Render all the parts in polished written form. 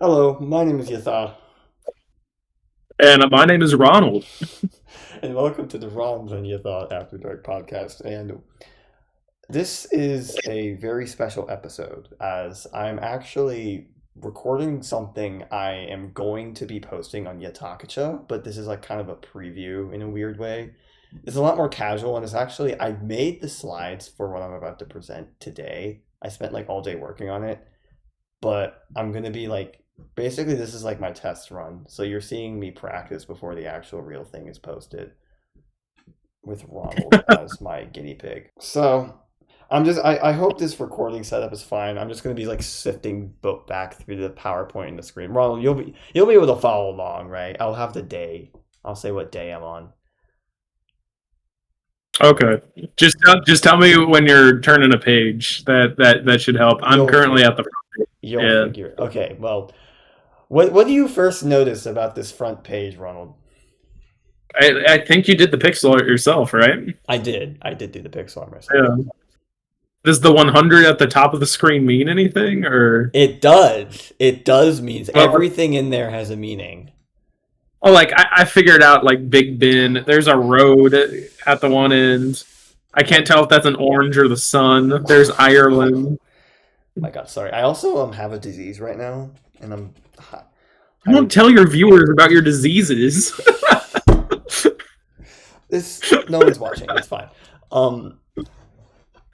Hello, my name is Yatha, And my name is Ronald. and welcome to the Ronald and Yatha After Dark podcast. And this is a very special episode as I'm actually recording something I am going to be posting on Yattakucha, but this is like kind of a preview in a weird way. It's a lot more casual, and it's actually, I made the slides for what I'm about to present today. I spent like all day working on it, but I'm going to be like, basically, this is like my test run. So you're seeing me practice before the actual real thing is posted with Ronald as my guinea pig. So I hope this recording setup is fine. I'm just gonna be like sifting back through the PowerPoint and the screen. Ronald, you'll be able to follow along, right? I'll have the day. I'll say what day I'm on. Okay, just tell me when you're turning a page. That should help. I'm You'll currently figure. at the You'll yeah. figure. Okay. Well, what do you first notice about this front page, Ronald? I think you did the pixel art yourself, right? I did. I did do the pixel art myself. Yeah. Does the 100 at the top of the screen mean anything, or? It does. It does means Well, everything in there has a meaning. oh, like I figured out like Big Ben. There's a road at the one end. I can't tell if that's an orange or the sun. There's Ireland. My God, sorry. I also have a disease right now, and You I don't tell your viewers about your diseases. this no one's watching. It's fine. Um,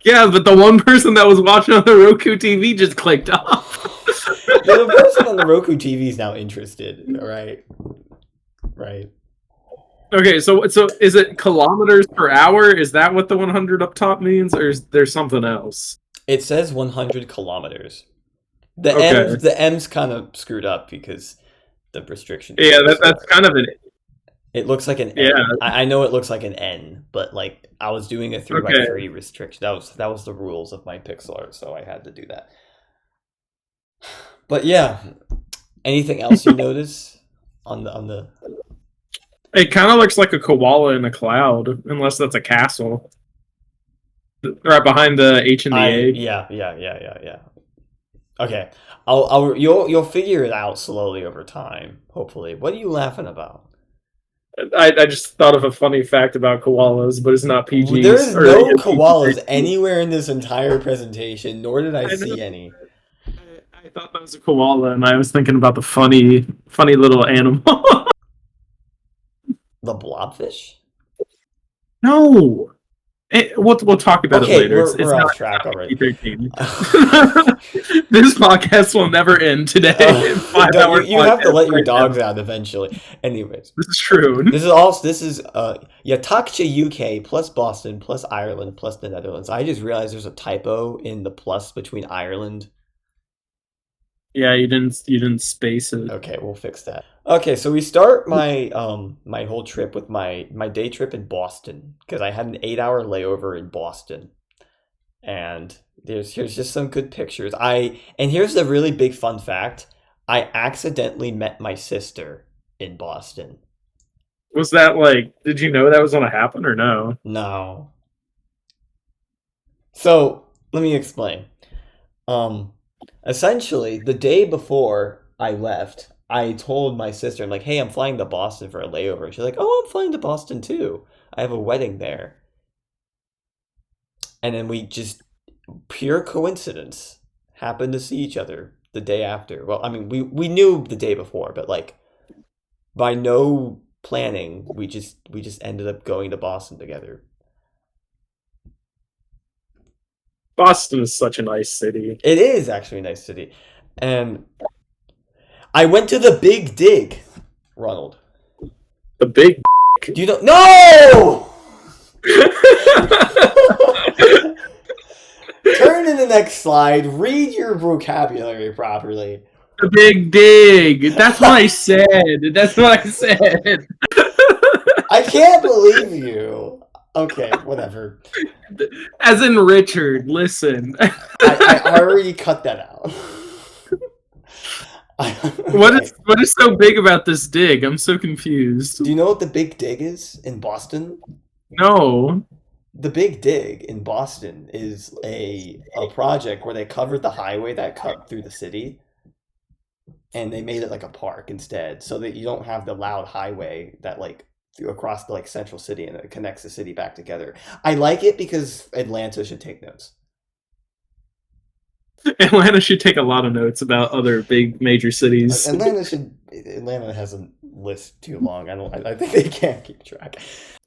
Yeah, but the one person that was watching on the Roku TV just clicked off. the person on the Roku TV is now interested. All right, right. Okay, so is it kilometers per hour? Is that what the 100 up top means, or is there something else? It says 100 kilometers. The Okay, M's kind of screwed up because the restriction yeah, figure. So that's kind of an it looks like an yeah. N. I know it looks like an N, but like I was doing a 3 by 3 Okay, restriction. That was the rules of my pixel art, so I had to do that. But yeah, anything else you notice on the? it kind of looks like a koala in a cloud, unless that's a castle right behind the H and the I A. yeah. Okay, you'll figure it out slowly over time. Hopefully. What are you laughing about? I just thought of a funny fact about koalas, but it's not There's PGs or no koalas PG-13. anywhere in this entire presentation, nor did I I know. see any. I thought that was a koala, and I was thinking about the funny little animal. The blobfish? No, we'll talk about it Okay, later. we're It's off not track already. PG-13. This podcast will never end today. You 5 hour you have to podcast let your right now. dogs out eventually. Anyways, This is true. this is Yattakucha UK plus Boston plus Ireland plus the Netherlands. I just realized there's a typo in the plus between Ireland. Yeah, you didn't space it. Okay, we'll fix that. Okay, so we start my whole trip with my day trip in Boston because I had an 8 hour layover in Boston, and here's just some good pictures. And here's the really big fun fact: I accidentally met my sister in Boston. Was that like? Did you know that was gonna happen or no? No, so let me explain. Um, Essentially, the day before I left, I told my sister, I'm like, hey, I'm flying to Boston for a layover. And she's like, oh, I'm flying to Boston too. I have a wedding there. And then we just, pure coincidence, happened to see each other the day after. Well, I mean, we knew the day before, but like by no planning, we just ended up going to Boston together. Boston is such a nice city. It is actually a nice city. And I went to the Big Dig, Ronald. The big. Do you know? No! Turn to the next slide. Read your vocabulary properly. The big dig. That's what I said. That's what I said. I can't believe you. Okay, whatever. As in Richard, listen. I already cut that out. What Okay. is what is so big about this dig? I'm so confused. Do you know what the Big Dig is in Boston? No. The Big Dig in Boston is a project where they covered the highway that cut through the city. and they made it like a park instead, so that you don't have the loud highway that like across the like central city and it connects the city back together. I like it because Atlanta should take notes. Atlanta should take a lot of notes about other big major cities. Atlanta has a list too long. I think they can't keep track.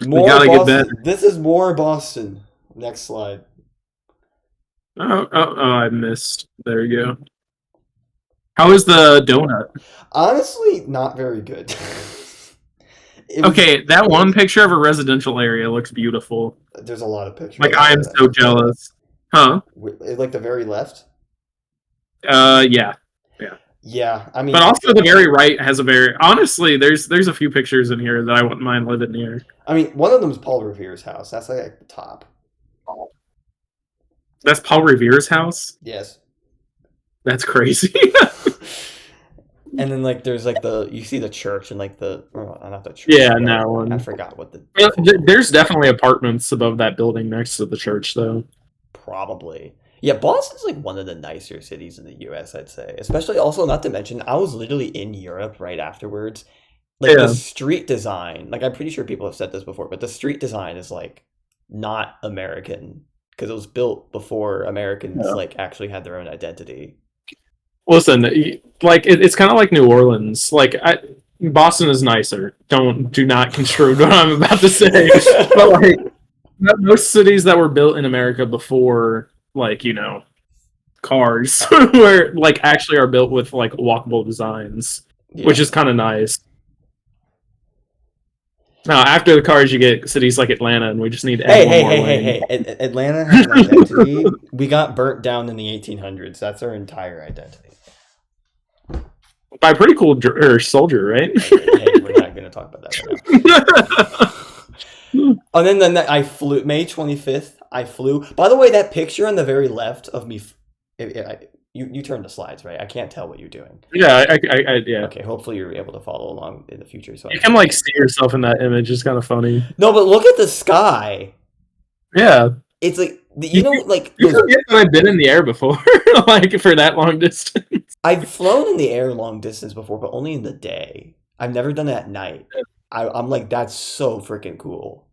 We More gotta get Boston. better. This is more Boston. Next slide. Oh, I missed. There you go. How is the donut? Honestly, not very good. Okay, that one picture of a residential area looks beautiful. There's a lot of pictures. Like, I am so jealous. Huh? Like the very left? Yeah. Yeah, I mean... But also the very right has a very... Honestly, there's a few pictures in here that I wouldn't mind living near. I mean, one of them is Paul Revere's house. That's like at the top. That's Paul Revere's house? Yes. That's crazy. And then like there's like you see the church and like not the church. Yeah, that one. I forgot what the... There's definitely apartments above that building next to the church, though. Probably. Yeah, Boston's like one of the nicer cities in the US, I'd say. Especially also, not to mention, I was literally in Europe right afterwards. Like the street design, like I'm pretty sure people have said this before, but the street design is like not American because it was built before Americans like actually had their own identity. Listen, like it's kind of like New Orleans. Like Boston is nicer. Do not construe what I'm about to say. But like most cities that were built in America before, like, you know, cars where like actually are built with like walkable designs, which is kind of nice. Now, after the cars, you get cities like Atlanta, and we just need to add one more lane. Hey. Atlanta has an identity. We got burnt down in the 1800s. That's our entire identity. By a pretty cool soldier, right? Hey, we're not going to talk about that right now. And then I flew, May 25th, I flew. By the way, that picture on the very left of me, you turned the slides, right? I can't tell what you're doing. Yeah, yeah. Okay, hopefully you're able to follow along in the future. So you can like see yourself in that image. It's kind of funny. No, but look at the sky. Yeah. It's like, you know, like... You forget that I've been in the air before, like, for that long distance. I've flown in the air long distance before, but only in the day. I've never done it at night. I'm like, that's so freaking cool.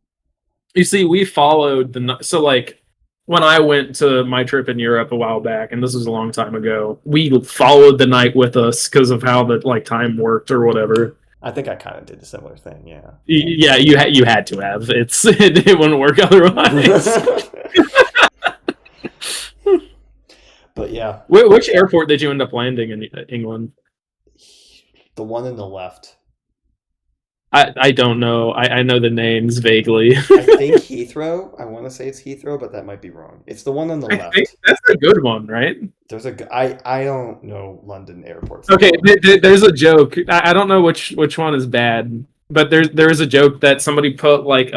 You see, we followed so like when I went to my trip in Europe a while back, and this was a long time ago, we followed the night with us because of how the like time worked or whatever. I think I kind of did a similar thing, yeah. Yeah, you had to have. It wouldn't work otherwise. But yeah. Which airport did you end up landing in England? The one in the left. I don't know. I know the names vaguely. I think Heathrow. I want to say it's Heathrow, but that might be wrong. It's the one on the left. I think that's a good one, right? I don't know London airports. Okay, there's a joke. I don't know which one is bad, but there's a joke that somebody put like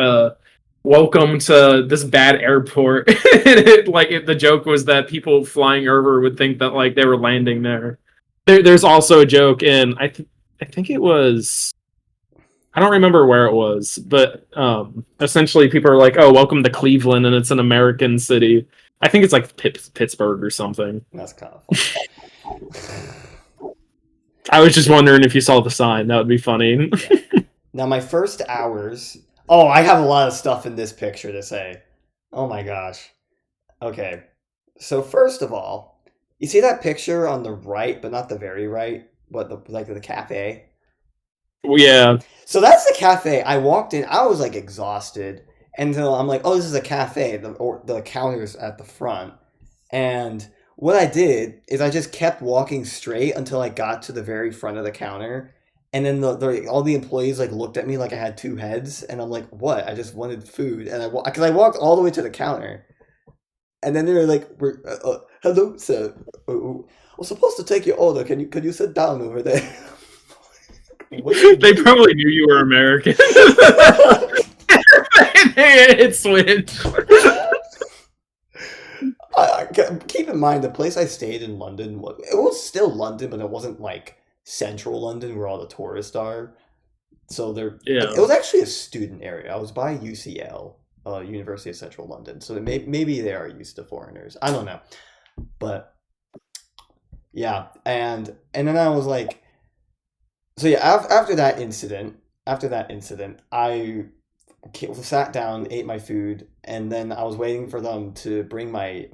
welcome to this bad airport. The joke was that people flying over would think that like they were landing there. There's also a joke in I think it was, I don't remember where it was, but essentially people are like, oh, welcome to Cleveland, and it's an American city. I think it's like Pittsburgh or something. That's kind of funny. I was just wondering if you saw the sign. That would be funny. Yeah. Now, my first hours... Oh, I have a lot of stuff in this picture to say. Oh my gosh. Okay. So first of all, you see that picture on the right, but not the very right? The cafe? Yeah. So that's the cafe. I walked in, I was like exhausted. And so I'm like, oh, this is a cafe. The counter's at the front. And what I did is I just kept walking straight until I got to the very front of the counter. And then all the employees like looked at me like I had two heads, and I'm like, "What? I just wanted food." And because I walked all the way to the counter, and then they were like, "Hello, sir. I was supposed to take your order. Can you sit down over there?" They probably knew you were American. It switched. Keep in mind, the place I stayed in London was still London, but it wasn't like central London where all the tourists are. So it was actually a student area. I was by UCL, University of Central London. So maybe they are used to foreigners. I don't know. But yeah, and then I was like, So yeah, after that incident, I sat down, ate my food, and then I was waiting for them to bring my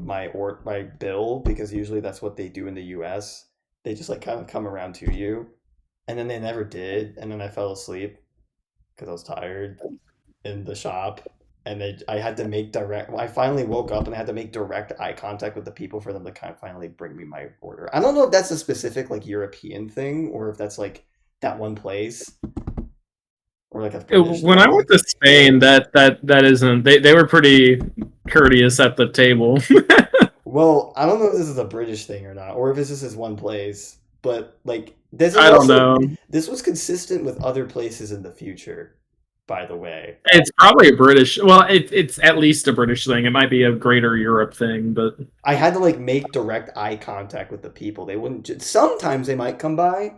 bill because usually that's what they do in the U.S. They just like kind of come around to you, and then they never did, and then I fell asleep because I was tired in the shop, and I had to make direct. I finally woke up and I had to make direct eye contact with the people for them to kind of finally bring me my order. I don't know if that's a specific like European thing or if that's like that one place or like a British When I went thing. to Spain, that isn't. They were pretty courteous at the table. Well, I don't know if this is a British thing or not, or if it's just this one place. But like, I don't know. this was consistent with other places in the future. By the way, It's probably a British. Well, it's at least a British thing. It might be a greater Europe thing, but I had to like make direct eye contact with the people. They wouldn't. Sometimes they might come by,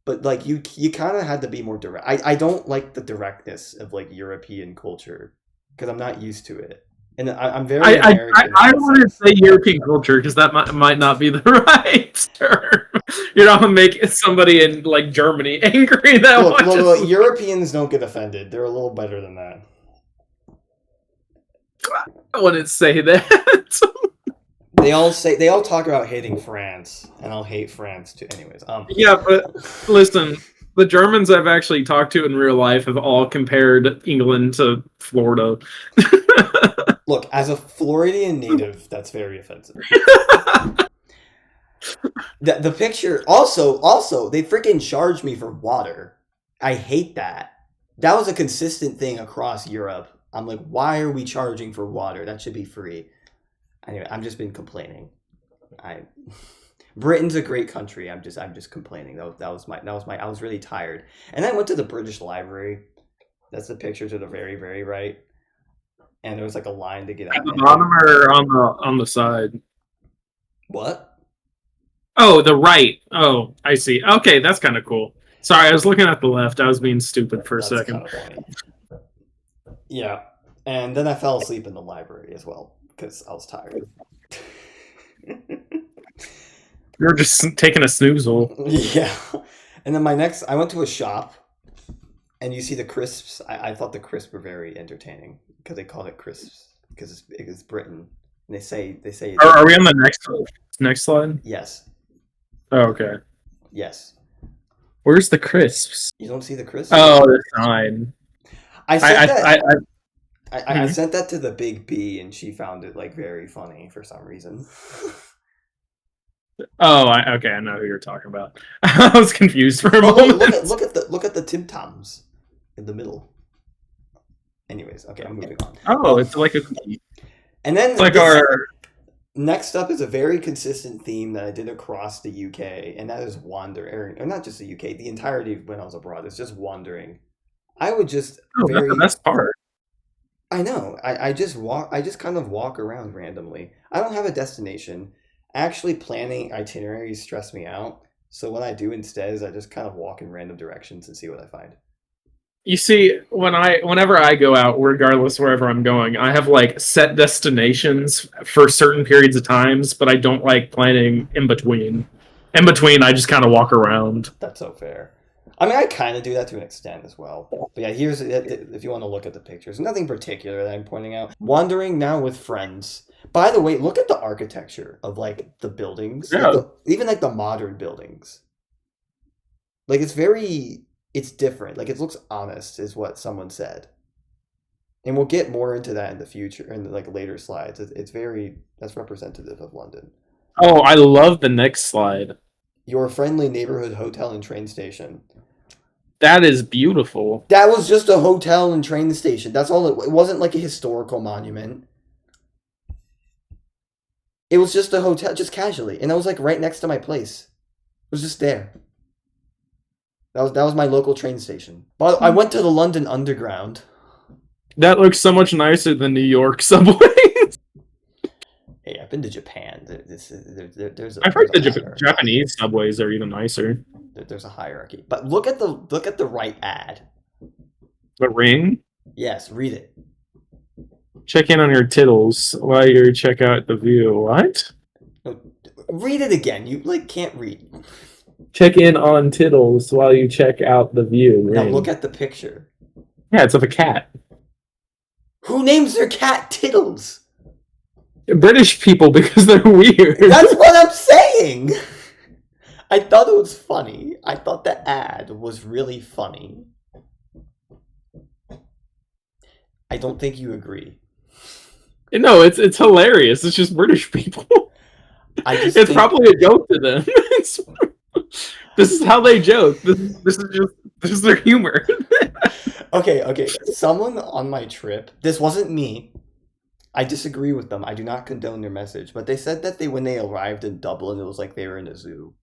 but like you kind of had to be more direct. I don't like the directness of like European culture because I'm not used to it, and I'm very American. I wouldn't say European culture because that might not be the right term. You don't make somebody in like Germany angry that look, Europeans don't get offended. They're a little better than that. I wouldn't say that. They all talk about hating France, and I'll hate France too. Anyways, yeah, but listen, the Germans I've actually talked to in real life have all compared England to Florida. Look, as a Floridian native, that's very offensive. The picture also they freaking charged me for water. I hate that. That was a consistent thing across Europe. I'm like, why are we charging for water? That should be free. Anyway, I've just been complaining. I Britain's a great country. I'm just complaining. That was my I was really tired. And then I went to the British Library. That's the picture to the very, very right. And there was like a line to get out. At the bottom or on the side? What? Oh, the right. Oh, I see. Okay, that's kind of cool. Sorry, I was looking at the left. I was being stupid for a second. Kind of funny. Yeah. And then I fell asleep in the library as well because I was tired. You're just taking a snoozle. Yeah. And then I went to a shop and you see the crisps. I thought the crisps were very entertaining because they called it crisps because it's Britain. And they say Are we on the next slide? Yes. Oh, okay. Yes. Where's the crisps? You don't see the crisps? Oh, the sign. I sent that to the Big B and she found it like very funny for some reason. Oh, okay, I know who you're talking about. I was confused for a moment. Look at the Tim Tams in the middle. Anyways, okay, I'm moving on. Oh, it's like a cookie. And then it's like our next up is a very consistent theme that I did across the UK, and that is wandering. Or not just the UK, the entirety of when I was abroad. It's just wandering. I would just that's the best part. I know. I just walk. I just kind of walk around randomly. I don't have a destination. Actually, planning itineraries stress me out. So what I do instead is I just kind of walk in random directions and see what I find. You see, whenever I go out, regardless wherever I'm going, I have like set destinations for certain periods of times, but I don't like planning in between. In between, I just kind of walk around. That's so fair. I mean, I kind of do that to an extent as well. But yeah, here's if you want to look at the pictures. Nothing particular that I'm pointing out. Wandering now with friends. By the way, look at the architecture of like the buildings. Yeah. Like even like the modern buildings. Like it's different. Like it looks honest, is what someone said. And we'll get more into that in the future, in like later slides. That's representative of London. Oh, I love the next slide. Your friendly neighborhood hotel and train station. That is beautiful. That was just a hotel and train station. That's all. It wasn't like a historical monument. It was just a hotel, just casually, and that was like right next to my place. It was just there. That was my local train station. But I went to the London Underground. That looks so much nicer than New York subways. Hey, I've been to Japan. I've heard the Japanese subways are even nicer. There's a hierarchy. But look at the right ad. The ring? Yes, read it. Check in on your tittles while you check out the view. What? Read it again. You can't read. Check in on Tiddles while you check out the view. Now look Ring. at the picture. Yeah, it's of a cat. Who names their cat Tiddles? British people because they're weird. That's what I'm saying. I thought it was funny. I thought the ad was really funny. I don't think you agree. No, it's hilarious. It's just British people. It's probably a joke to them. This is how they joke. This is their humor. Okay. Someone on my trip, this wasn't me. I disagree with them. I do not condone their message, but they said that when they arrived in Dublin, it was like they were in a zoo.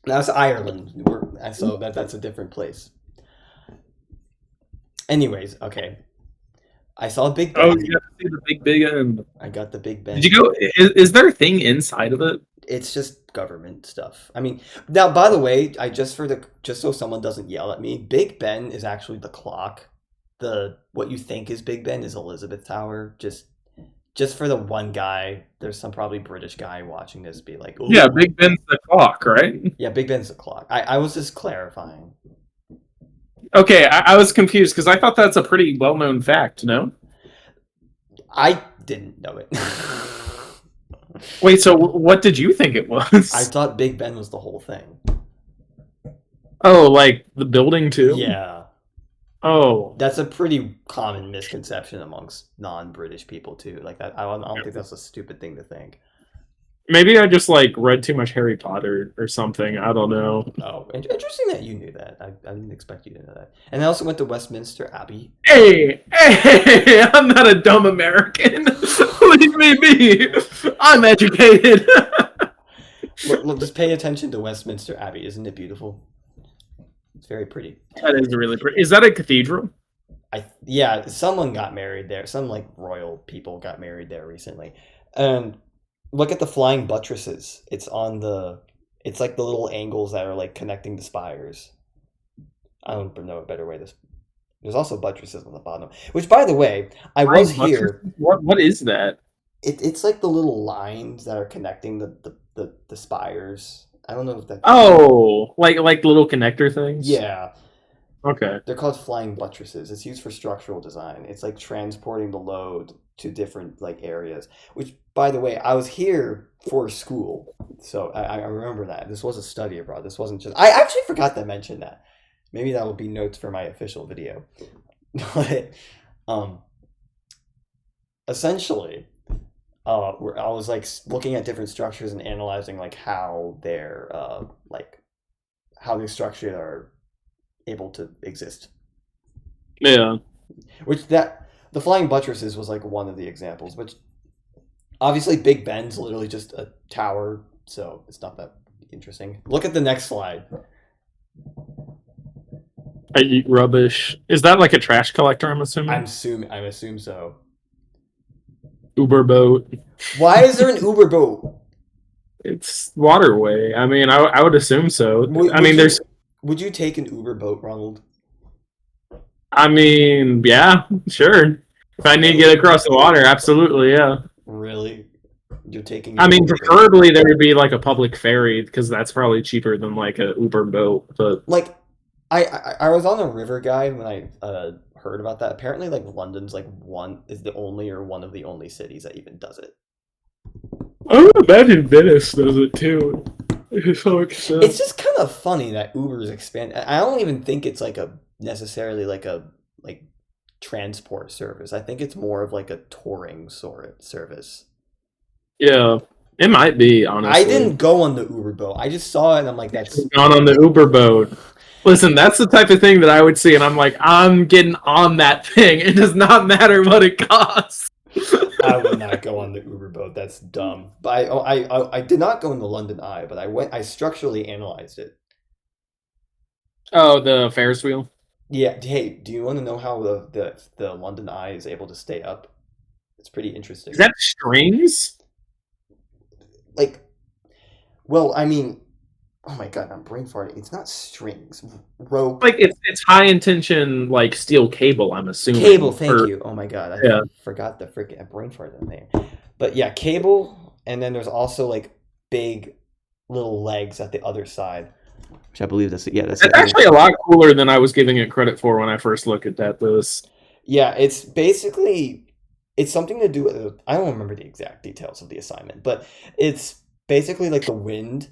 That's Ireland. So that's a different place. Anyways, okay. I saw Big Ben. Oh, you got to see the Big Ben. I got the Big Ben. Did you go? Is there a thing inside of it? It's just government stuff. I mean, now by the way, just so someone doesn't yell at me, Big Ben is actually the clock. What you think is Big Ben is Elizabeth Tower. Just for the one guy, there's some probably British guy watching this be like, ooh. Yeah, Big Ben's the clock, right? Yeah, Big Ben's the clock. I was just clarifying. Okay, I was confused because I thought that's a pretty well-known fact, no? I didn't know it. Wait, so what did you think it was? I thought Big Ben was the whole thing. Oh, like the building too? Yeah. Oh. That's a pretty common misconception amongst non-British people too. Like that, I don't think that's a stupid thing to think. Maybe I just read too much Harry Potter or something. I don't know. Oh, interesting that you knew that. I didn't expect you to know that. And I also went to Westminster Abbey. Hey, I'm not a dumb American. Leave me be. I'm educated. Look, just pay attention to Westminster Abbey. Isn't it beautiful? It's very pretty. That is really pretty. Is that a cathedral? Yeah, someone got married there. Some royal people got married there recently. And look at the flying buttresses. It's like the little angles that are connecting the spires. I don't know a better way to. There's also buttresses on the bottom. Which, by the way, I was here. What is that? It's like the little lines that are connecting the spires. I don't know if that. Oh, like little connector things. Yeah. Okay. They're called flying buttresses. It's used for structural design. It's like transporting the load to different areas. Which, by the way, I was here for school, so I remember that. This was a study abroad. This wasn't just. I actually forgot to mention that. Maybe that will be notes for my official video. But essentially, I was looking at different structures and analyzing how they're how these structures are able to exist. Yeah. Which the flying buttresses was one of the examples. Which obviously Big Ben's literally just a tower, so it's not that interesting. Look at the next slide. I eat rubbish. Is that a trash collector? I'm assuming. I assume so. Uber boat. Why is there an Uber boat? It's waterway. I mean, I would assume so. Would you take an Uber boat, Ronald? I mean, yeah, sure. If I need to get across the water, absolutely, yeah. Really? You're taking. I mean, preferably there would be a public ferry because that's probably cheaper than a Uber boat. But I was on a river guide when I heard about that. Apparently, London's one of the only cities that even does it. I would imagine Venice does it too. It's just kind of funny that Uber's expand. I don't even think it's necessarily a transport service. I think it's more of a touring service. Yeah, it might be, honestly. I didn't go on the Uber boat. I just saw it and I'm like, that's not on the Uber boat. Listen, that's the type of thing that I would see and I'm like, I'm getting on that thing. It does not matter what it costs. I would not go on the Uber boat. That's dumb. But I did not go in the London Eye, but I structurally analyzed it. Oh, the Ferris wheel? Yeah. Hey, do you want to know how the London Eye is able to stay up? It's pretty interesting. Is that strings? Well, I mean, Oh my god, I'm brain farting. It's not strings. Rope. Like it's high intention like steel cable, I'm Cable, assuming. thank Or you. Oh my god, I yeah. forgot the freaking brain fart name. But yeah, cable, and then there's also like big little legs at the other side, which I believe that's It's the other. actually a lot cooler than I was giving it credit for when I first looked at that list. Yeah, it's basically it's something to do with I don't remember the exact details of the assignment, but it's basically like the wind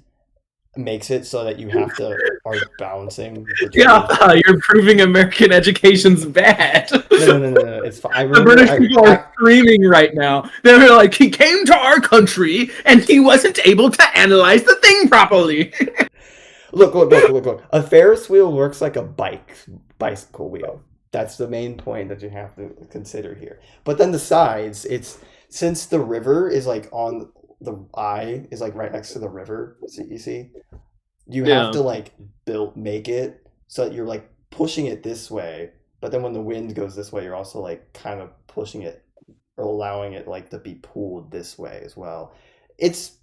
makes it so that you have to are balancing Yeah, between. you're proving American education's bad. No. It's fine. I The remember. British people are screaming right now. They're like, he came to our country and he wasn't able to analyze the thing properly. Look. A Ferris wheel works like a bicycle wheel. That's the main point that you have to consider here. But then the sides, it's since the river is like on the eye is like right next to the river. So you see, you have Yeah. to like make it so that you're like pushing it this way. But then when the wind goes this way, you're also like kind of pushing it or allowing it like to be pulled this way as well. It's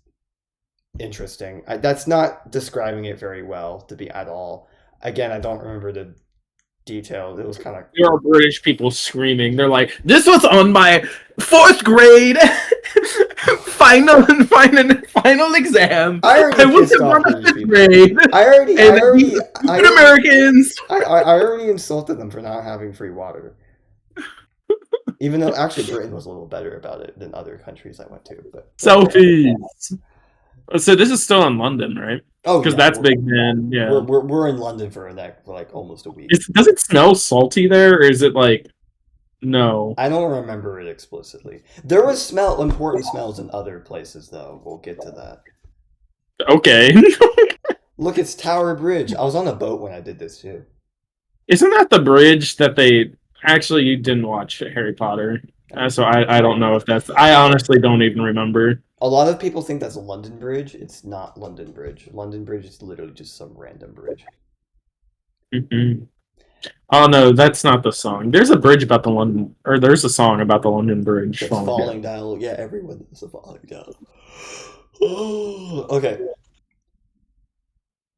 interesting. That's not describing it very well to be at all. Again, I don't remember the details. It was kind of. There are British people screaming. They're like, this was on my fourth grade final exam. I already I was pissed off on a British fifth people. grade. And these I stupid Americans. I already insulted them for not having free water. Even though actually Britain was a little better about it than other countries I went to. But Selfies. So this is still in London, right? oh Because yeah, that's Big Ben. Yeah. we're in London for like almost a week. Does it smell salty there, or is it like no? I don't remember it explicitly. There was important smells in other places though. We'll get to that. Okay. Look, it's Tower Bridge. I was on a boat when I did this too. Isn't that the bridge that they actually you didn't watch Harry Potter? So I don't know if that's I honestly don't even remember. A lot of people think that's a London Bridge. It's not London Bridge. London Bridge is literally just some random bridge. Mm-mm. Oh no, that's not the song. There's a bridge about the London, or there's a song about the London Bridge It's falling falling down. down. Yeah, everyone is falling down. Okay,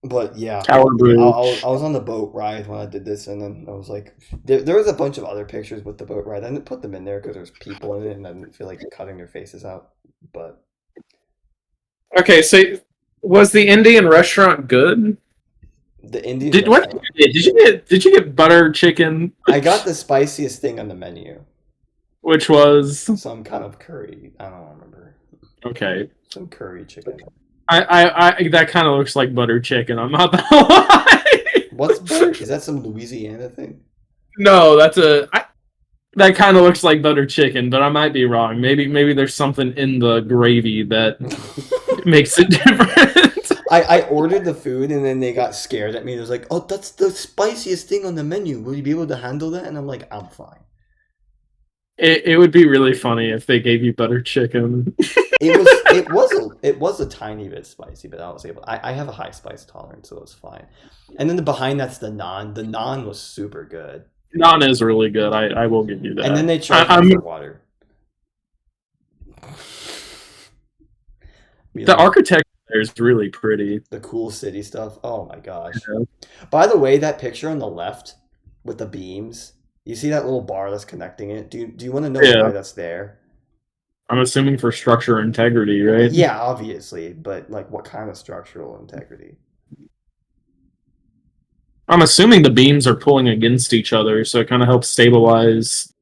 but yeah, Tower I Bridge. was on the boat ride when I did this, and then I was like, there was a bunch of other pictures with the boat ride. I didn't put them in there because there's people in it, and I didn't feel like cutting their faces out. But Okay, so was the Indian restaurant good? the Indian Did what restaurant, did you get butter chicken, I got the spiciest thing on the menu. which was Some kind of curry. I don't remember. okay. Some curry chicken. I that kind of looks like butter chicken. I'm not gonna lie. What's butter? Is that some Louisiana thing? No, that kind of looks like butter chicken, but I might be wrong. Maybe there's something in the gravy that makes it different. I ordered the food and then they got scared at me. They was like, "Oh, that's the spiciest thing on the menu. Will you be able to handle that?" And I'm like, "I'm fine." It would be really funny if they gave you butter chicken. It was a tiny bit spicy, but I was able. I have a high spice tolerance, so it was fine. And then the behind that's the naan. The naan was super good. Naan is really good. I will give you that. And then they charged me for water. The architecture there is really pretty. The cool city stuff. Oh my gosh. Yeah. By the way, that picture on the left with the beams, you see that little bar that's connecting it? Do you want to know why that's there? I'm assuming for structure integrity, right? Yeah, obviously, but like what kind of structural integrity? I'm assuming the beams are pulling against each other, so it kind of helps stabilize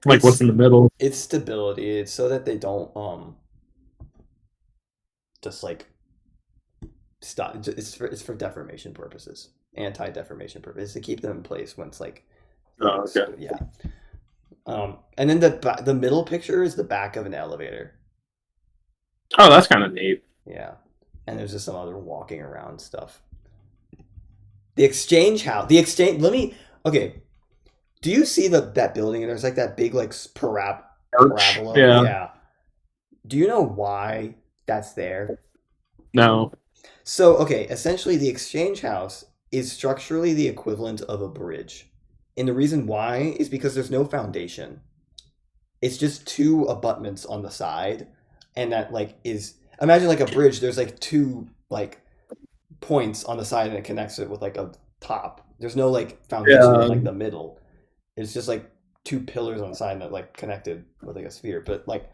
like It's what's in the middle. it's stability. It's so that they don't just like stop. It's for deformation purposes, anti-deformation purposes to keep them in place when it's like Oh, okay. yeah. And then the middle picture is the back of an elevator. Oh, that's kind of neat. Yeah, and there's just some other walking around stuff. The exchange house. The exchange. Let me. Okay. Do you see that building? And there's like that big like parabola. Yeah. Yeah. Do you know why that's there? No. So okay, essentially the exchange house is structurally the equivalent of a bridge. And the reason why is because there's no foundation. It's just two abutments on the side, and that like is imagine like a bridge. There's like two like points on the side and it connects it with like a top. There's no like foundation in Yeah. like the middle. It's just like two pillars on the side that like connected with like a sphere. But like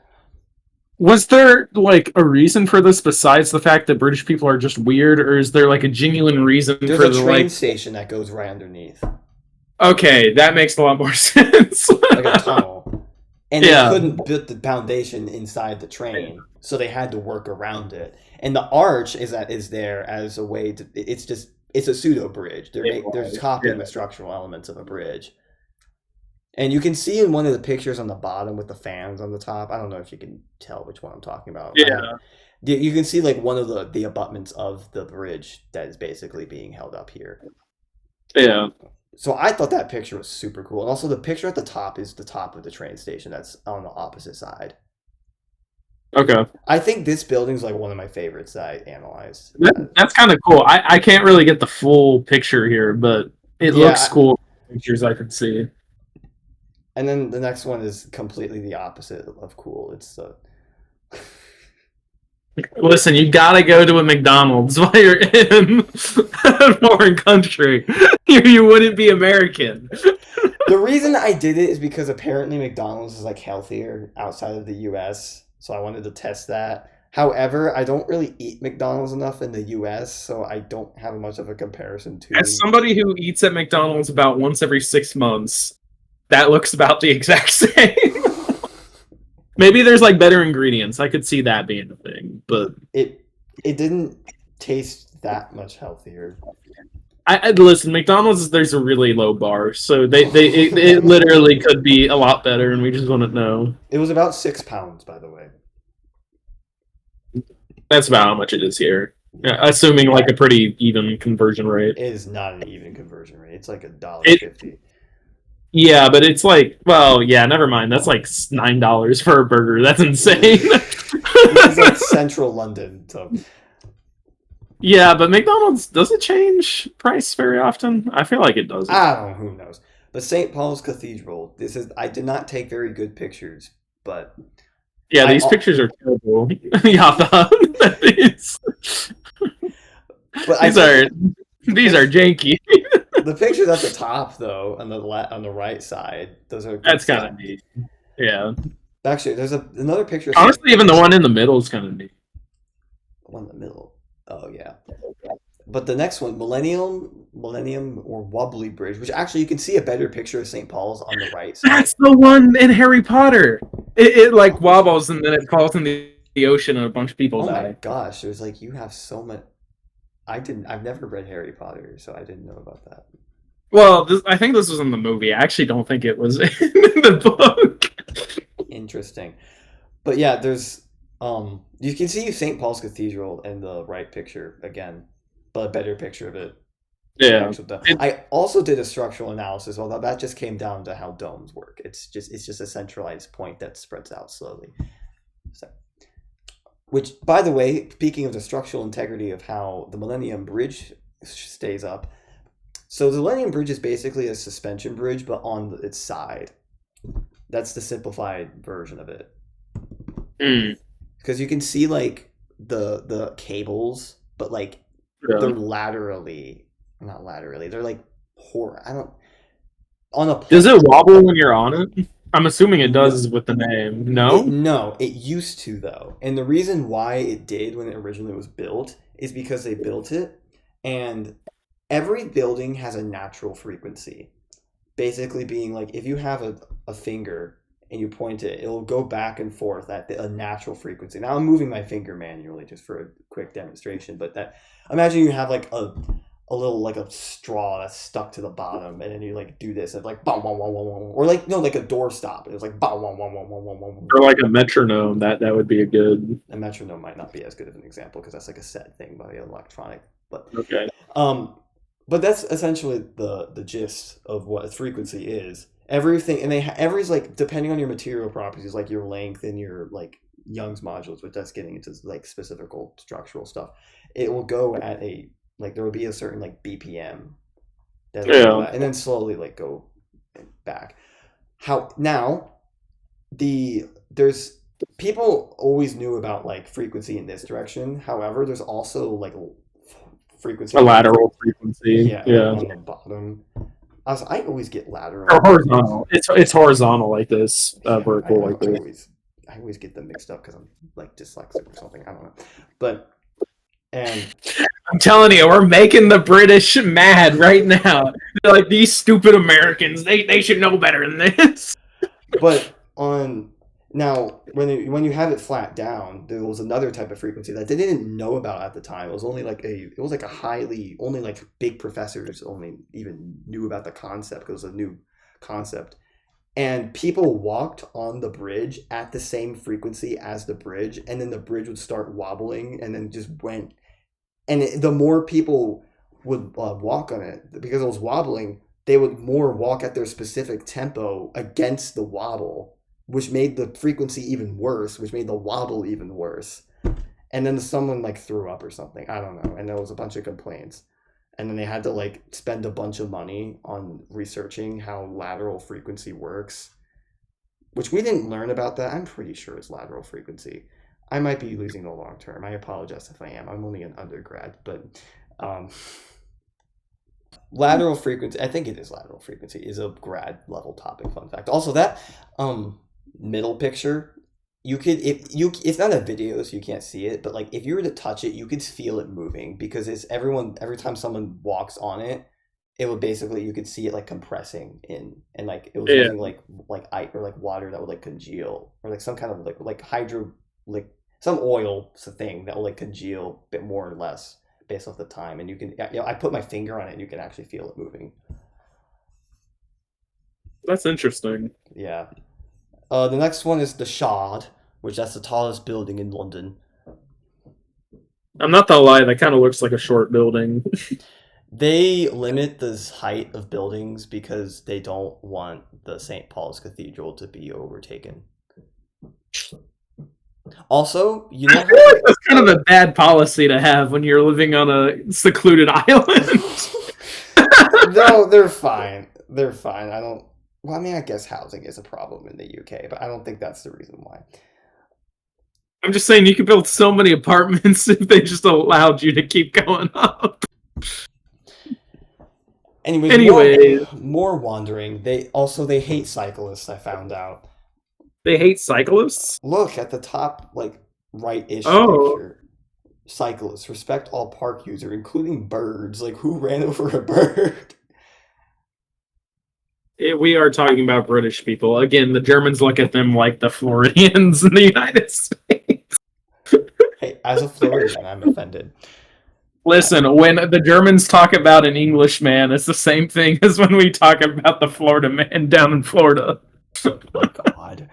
Was there like a reason for this besides the fact that British people are just weird, or is there like a genuine reason there's for a the train like? station that goes right underneath, Okay, that makes a lot more sense. like a tunnel. And they Yeah. couldn't build the foundation inside the train, so they had to work around it. And the arch is there as a way to. It's a pseudo bridge. They're copying Yeah. the structural elements of a bridge. And you can see in one of the pictures on the bottom with the fans on the top. I don't know if you can tell which one I'm talking about. Yeah. You can see like one of the abutments of the bridge that is basically being held up here. Yeah. So I thought that picture was super cool. And also the picture at the top is the top of the train station that's on the opposite side. Okay. I think this building's like one of my favorites that I analyzed. That's kind of cool. I can't really get the full picture here, but it looks cool. Pictures I can see. And then the next one is completely the opposite of cool. It's Listen, you gotta go to a McDonald's while you're in a foreign country. You wouldn't be American. the reason I did it is because apparently McDonald's is like healthier outside of the US, so I wanted to test that. However, I don't really eat McDonald's enough in the US, so I don't have much of a comparison to. As somebody who eats at McDonald's about once every 6 months, that looks about the exact same. Maybe there's like better ingredients. I could see that being a thing, but it didn't taste that much healthier. I listen. McDonald's, there's a really low bar, so it literally could be a lot better, and we just wouldn't know. It was about £6, by the way. That's about how much it is here. Yeah, assuming like a pretty even conversion rate. It is not an even conversion rate. It's like $1.50. Yeah, but it's like, well, yeah, never mind. That's like $9 for a burger. That's insane. This is like central London, so. Yeah, but McDonald's, does it change price very often? I feel like it doesn't. I don't know, who knows. But St. Paul's Cathedral, I did not take very good pictures, but yeah, these pictures are terrible. Yhatha. These are janky. The pictures at the top, though, on the right side, those are. That's kind of neat. Yeah. Actually, there's another picture. Honestly, even the one in the middle is kind of neat. The one in the middle. Oh yeah. But the next one, Millennium or Wobbly Bridge, which actually you can see a better picture of St. Paul's on the right side. That's the one in Harry Potter. It like wobbles and then it falls in the ocean and a bunch of people die. Oh my gosh, there's like you have so much. I've never read Harry Potter, so I didn't know about that. Well, I think this was in the movie. I actually don't think it was in the book. Interesting. But yeah, there's you can see St. Paul's Cathedral in the right picture again, but a better picture of it. Yeah. I also did a structural analysis, although that just came down to how domes work. It's just a centralized point that spreads out slowly. So, which, by the way, speaking of the structural integrity of how the Millennium Bridge stays up, so the Millennium Bridge is basically a suspension bridge, but on its side. That's the simplified version of it. Because you can see like the cables, but like they're not laterally. They're like on a. Does it wobble when you're on it? I'm assuming it does with the name. No? No, it used to though. And the reason why it did when it originally was built is because they built it and every building has a natural frequency. Basically being like if you have a finger and you point it, it'll go back and forth at a natural frequency. Now I'm moving my finger manually just for a quick demonstration, but imagine you have like a little like a straw that's stuck to the bottom, and then you like do this and like bum, bum, bum, bum, bum, or like like a door stop. It was like bum, bum, bum, bum, bum, bum, bum. Or like a metronome. That would be a good. A metronome might not be as good of an example because that's like a set thing by electronic. But okay. But that's essentially the gist of what a frequency is. Everything, and every's like depending on your material properties, like your length and your like Young's modulus, which that's getting into like specific structural stuff. It will go at like there will be a certain like BPM and then slowly like go back. There's people always knew about like frequency in this direction. However, there's also like frequency. A lateral frequency. Yeah, Yeah. on the bottom. I always get lateral. Or horizontal. It's horizontal like this, vertical like this. I always get them mixed up because I'm like dyslexic or something. I don't know, but and I'm telling you, we're making the British mad right now. They're like, these stupid Americans. They should know better than this. but on now when you have it flat down, there was another type of frequency that they didn't know about at the time. It was only like a highly only like big professors only even knew about the concept because it was a new concept. And people walked on the bridge at the same frequency as the bridge, and then the bridge would start wobbling, and then just went. And the more people would walk on it, because it was wobbling, they would more walk at their specific tempo against the wobble, which made the frequency even worse, which made the wobble even worse. And then someone like threw up or something. I don't know. And there was a bunch of complaints. And then they had to like spend a bunch of money on researching how lateral frequency works, which we didn't learn about that. I'm pretty sure it's lateral frequency. I might be losing the long term. I apologize if I am. I'm only an undergrad, but lateral frequency, I think it is lateral frequency, is a grad level topic. Fun fact. Also, that middle picture, it's not a video, so you can't see it, but like if you were to touch it, you could feel it moving because every time someone walks on it, it would basically, you could see it like compressing in, and like it was using like ice or like water that would like congeal, or like some kind of like hydro, like some oil thing that will like congeal a bit more or less based off the time. And you can, I put my finger on it and you can actually feel it moving. That's interesting. Yeah. The next one is the Shard, which that's the tallest building in London. I'm not gonna lie, that kind of looks like a short building. They limit the height of buildings because they don't want the St. Paul's Cathedral to be overtaken. Also, you know, that's kind of a bad policy to have when you're living on a secluded island. No, they're fine. They're fine. Well, I mean, I guess housing is a problem in the UK, but I don't think that's the reason why. I'm just saying you could build so many apartments if they just allowed you to keep going up. Anyway, more wandering. They hate cyclists, I found out. They hate cyclists? Look at the top, like, right-ish picture. Cyclists. Respect all park user, including birds. Like, who ran over a bird? We are talking about British people. Again, the Germans look at them like the Floridians in the United States. Hey, as a Floridian, I'm offended. Listen, when the Germans talk about an Englishman, it's the same thing as when we talk about the Florida man down in Florida. Oh my God.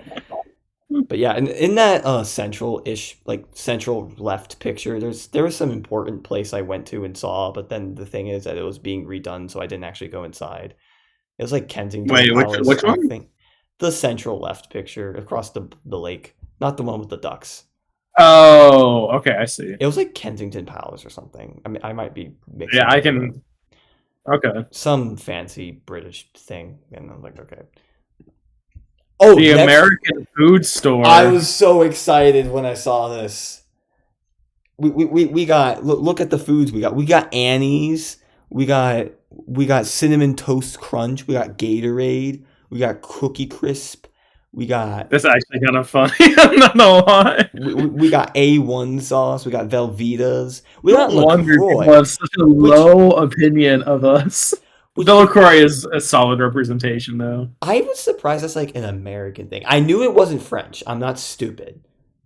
But yeah, and in that central-ish, like central left picture, there was some important place I went to and saw, but then the thing is that it was being redone, so I didn't actually go inside. It was like Kensington Palace. Which one? Thing. The central left picture across the lake, not the one with the ducks. Oh, okay, I see. It was like Kensington Palace or something. I mean, I might be mixing. Yeah, I can. Okay. Some fancy British thing, and I'm like, okay. Oh, the American food store. I was so excited when I saw this. We got look at the foods we got. We got Annie's. We got Cinnamon Toast Crunch. We got Gatorade. We got Cookie Crisp. We got. That's actually kind of funny. I'm not gonna lie. We got A1 sauce. We got Velveeta's. We got LaCroix. People have such a low opinion of us. LaCroix is a solid representation, though. I was surprised that's like an American thing. I knew it wasn't French. I'm not stupid.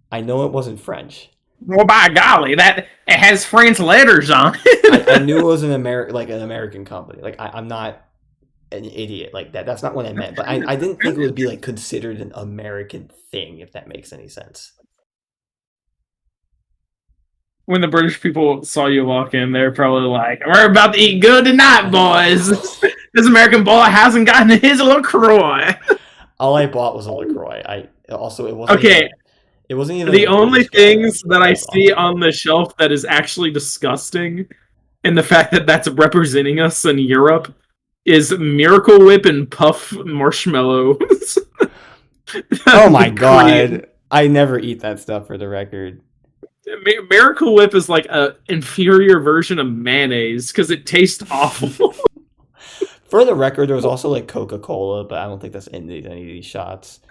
I know it wasn't French. Well, by golly, that it has French letters on it. I knew it was an American company. Like I'm not an idiot like that. That's not what I meant. But I didn't think it would be like considered an American thing, if that makes any sense. When the British people saw you walk in, they're probably like, "We're about to eat good tonight, boys. This American boy hasn't gotten his LaCroix." All I bought was a LaCroix. It wasn't okay. It wasn't even the only things that I see on the shelf that is actually disgusting, and the fact that that's representing us in Europe, is Miracle Whip and Puff marshmallows. Oh my God! I never eat that stuff, for the record. Miracle Whip is like a inferior version of mayonnaise because it tastes awful. For the record, there was also like Coca-Cola, but I don't think that's in any of these shots.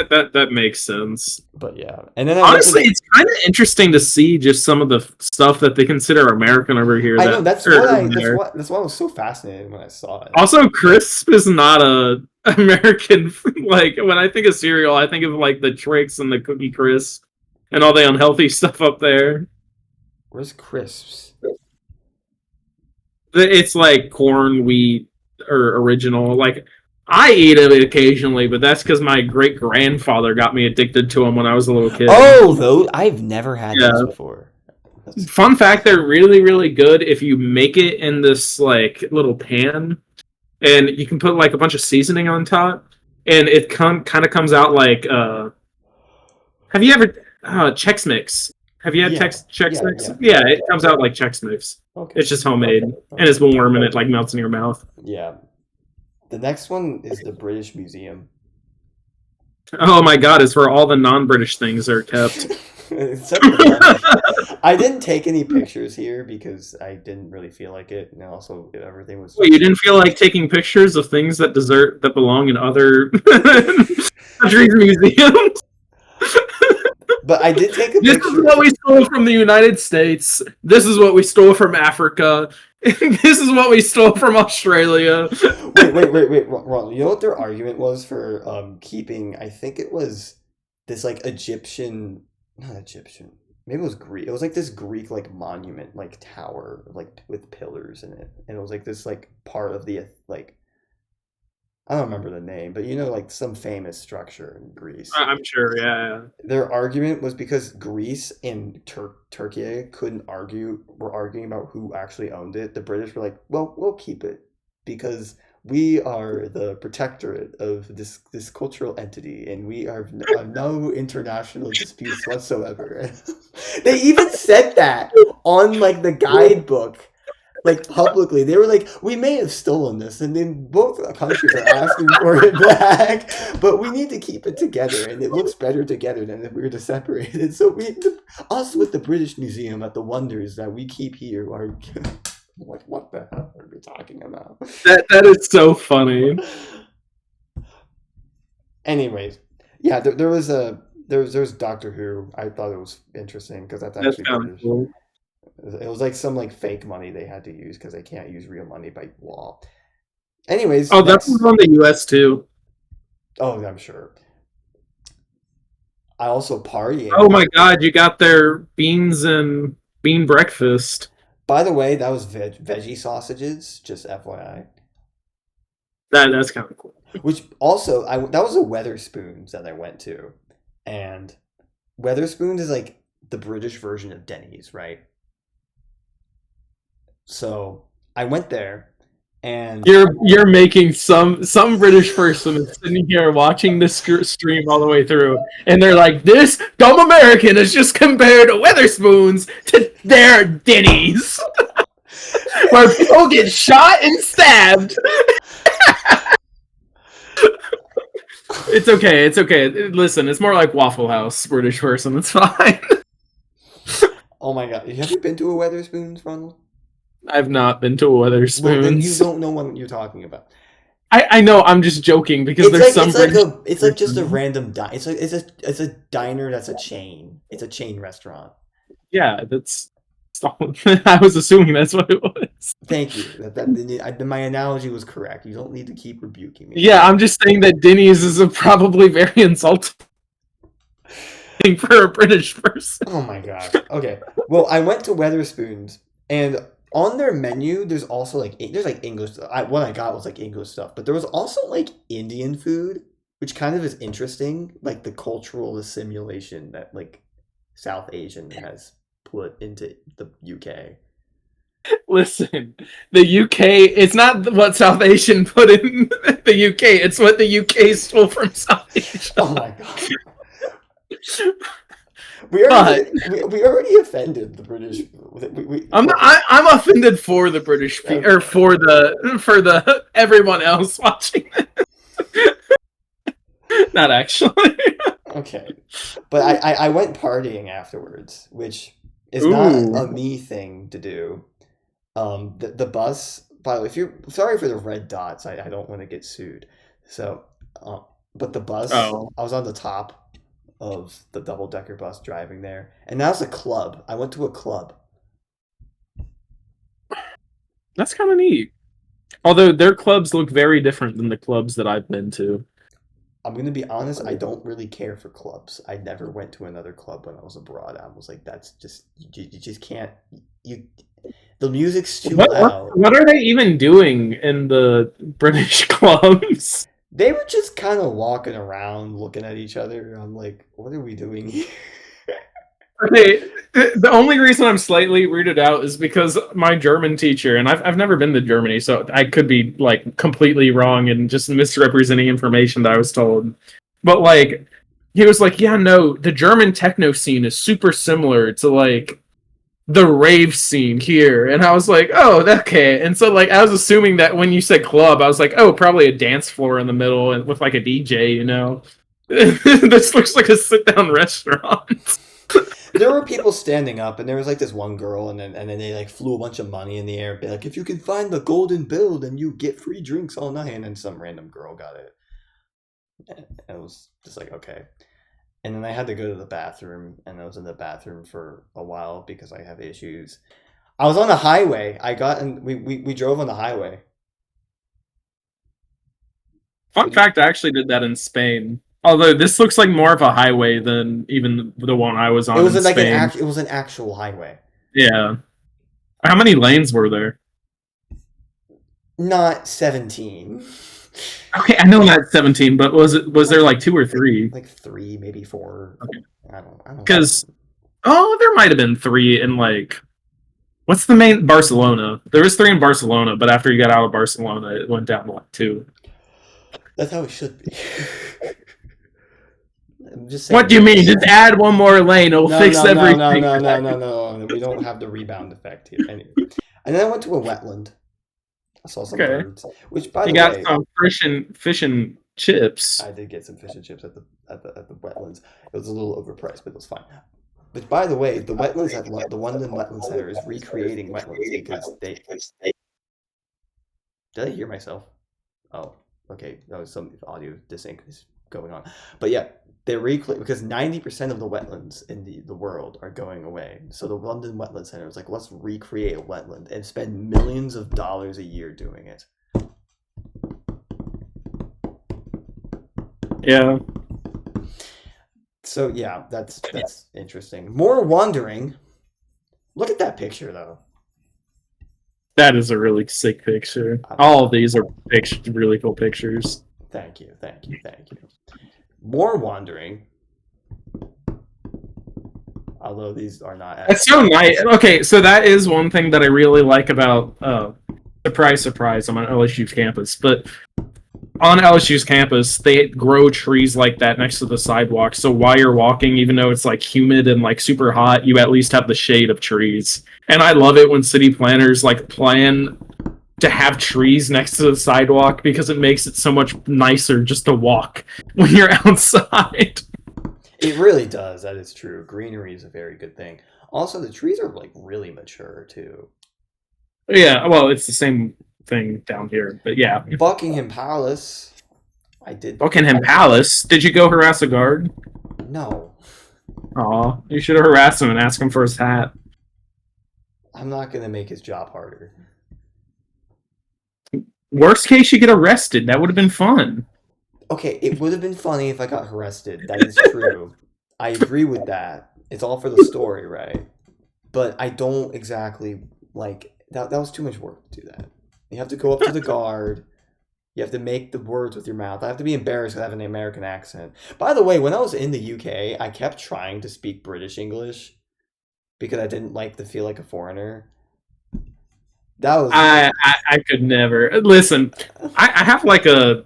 That makes sense. But yeah, and then honestly, it's kind of interesting to see just some of the stuff that they consider American over here. I know that's why I was so fascinated when I saw it. Also, crisp is not a American. Like when I think of cereal, I think of like the Trix and the Cookie Crisp and all the unhealthy stuff up there. Where's crisps? It's like corn, wheat, or original. Like I eat it occasionally, but that's because my great grandfather got me addicted to them when I was a little kid. Oh, those I've never had those before. Fun fact: they're really, really good if you make it in this like little pan, and you can put like a bunch of seasoning on top, and it kind of comes out like. Have you ever Chex Mix? Have you had Chex Mix? Yeah, it comes out like Chex Mix. Okay. It's just homemade, and it's warm, and it like melts in your mouth. Yeah. The next one is the British Museum. Oh my god, it's where all the non-British things are kept. I didn't take any pictures here because I didn't really feel like it, and also everything was. Wait, you didn't feel like taking pictures of things that belong in other countries' museums? But I did take a picture. This is what we stole from the United States. This is what we stole from Africa. This is what we stole from Australia. Wait, Ronald. You know what their argument was for keeping? I think it was this like Egyptian, not Egyptian. Maybe it was Greek. It was like this Greek like monument, like tower, like with pillars in it, and it was like this like part of the like. I don't remember the name, but you know, like some famous structure in Greece. I'm sure, yeah. Their argument was because Greece and Turkey were arguing about who actually owned it. The British were like, well, we'll keep it because we are the protectorate of this cultural entity, and we have no international disputes whatsoever. They even said that on like the guidebook. Like publicly, they were like, we may have stolen this, and then both countries are asking for it back, but we need to keep it together, and it looks better together than if we were to separate it. So us with the British Museum at the wonders that we keep here are like, what the hell are we talking about? That is so funny. Anyways, yeah, there was Doctor Who. I thought it was interesting because that's actually British. Cool. It was like some like fake money they had to use because they can't use real money by law. Anyways. Oh, that's from the US too. Oh, I'm sure. I also party. Oh my god, you got their beans and bean breakfast. By the way, that was veggie sausages, just FYI. That's kind of cool. Which also, that was a Wetherspoons that I went to. And Wetherspoons is like the British version of Denny's, right? So I went there, and you're making some British person sitting here watching this stream all the way through, and they're like, "This dumb American is just compared to Wetherspoons to their Denny's, where people get shot and stabbed." It's okay. Listen, it's more like Waffle House, British person. It's fine. Oh my god, have you been to a Wetherspoons, Ronald? I've not been to a Wetherspoons. Well, then you don't know what you're talking about. I know. I'm just joking because there's some. It's like just a random diner. It's a diner that's a chain. It's a chain restaurant. Yeah, that's. I was assuming that's what it was. Thank you. My analogy was correct. You don't need to keep rebuking me. Yeah, I'm just saying that Denny's is probably very insulting for a British person. Oh my god. Okay. Well, I went to Wetherspoons, and on their menu, there's also like English stuff. What I got was like English stuff, but there was also like Indian food, which kind of is interesting, like the cultural assimilation that like South Asian has put into the UK. Listen, the UK, it's not what South Asian put in the UK, it's what the UK stole from South Asia. Oh my god. We already offended the British. I'm offended for the British people, or for the everyone else watching this. Not actually. Okay, but I went partying afterwards, which is not a Ooh. me thing to do. The bus. By the way, if you're sorry for the red dots, I don't want to get sued. So, uh, but the bus, Oh, I was on the top of the double decker bus driving there, and that was a club. I went to a club. that's kind of neat. Although their clubs look very different than the clubs that I've been to. I'm gonna be honest, I don't really care for clubs. I never went to another club when I was abroad. I was like, that's just you just can't you. The music's too loud. What are they even doing in the British clubs? They were just kind of walking around, looking at each other. I'm like, what are we doing here? Okay, the only reason I'm slightly weirded out is because my German teacher, and I've never been to Germany, so I could be like completely wrong and just misrepresenting information that I was told. But like, he was like, "Yeah, no, the German techno scene is super similar to like the rave scene here," and I was like, "Oh, okay." And so like, I was assuming that when you said club, I was like, "Oh, probably a dance floor in the middle and with like a DJ," you know. This looks like a sit-down restaurant. There were people standing up, and there was like this one girl, and then they like flew a bunch of money in the air, be like, if you can find the golden bill, then you get free drinks all night. And then some random girl got it, and it was just like okay. And then I had to go to the bathroom, and I was in the bathroom for a while because I have issues. I was on the highway. I got in. We drove on the highway. Fun Would you? fact, I actually did that in Spain. Although this looks like more of a highway than even the one I was It on was in like an Spain. act. It was an actual highway, Yeah. How many lanes were there? not 17. Okay, I know not 17, but was there Like like two or three? like three, maybe four. Okay. I don't know. Because there might have been three in like what's the main Barcelona? There was three in Barcelona, but after you got out of Barcelona, it went down to like two. That's how it should be. I'm just What saying. do you mean? Just add one more lane, it'll No, fix no, no, no, everything. no, no, no, no. We don't have the rebound effect here. Anyway, and then I went to a wetland. I saw some Okay. birds. Which, by You the got way, some fish and chips. I did get some fish and chips at the wetlands. It was a little overpriced, but it was fine. But by the way, the wetlands at the London Wetland Center is recreating wetlands because they. Did I hear myself? Oh, okay. That was some audio dissync is going on. But yeah, they're because 90% of the wetlands in the world are going away. So the London Wetland Center was like, let's recreate a wetland and spend millions of dollars a year doing it. Yeah. So yeah, that's interesting. More wandering. Look at that picture though. That is a really sick picture. I don't All of know. these are really cool pictures. Thank you, thank you, thank you. More wandering. Although these are not as That's so nice. Okay, so that is one thing that I really like about surprise, surprise, I'm on LSU's campus. But on LSU's campus, they grow trees like that next to the sidewalk. So while you're walking, even though it's like humid and like super hot, you at least have the shade of trees. And I love it when city planners like plan to have trees next to the sidewalk because it makes it so much nicer just to walk when you're outside. It really does. That is true. Greenery is a very good thing. Also, the trees are like really mature too. Yeah, well, it's the same thing down here, but yeah. Buckingham Palace. I did. Buckingham Palace. Did you go harass a guard? No, Aw, you should have harassed him and asked him for his hat. I'm not gonna make his job harder. Worst case, you get arrested. That would have been fun. Okay, it would have been funny if I got arrested. That is true. I agree with that. It's all for the story, right? But I don't exactly like that. That was too much work to do that. You have to go up to the guard. You have to make the words with your mouth. I have to be embarrassed because I have an American accent. By the way, when I was in the UK, I kept trying to speak British English because I didn't like to feel like a foreigner. That was I could never listen. I have like a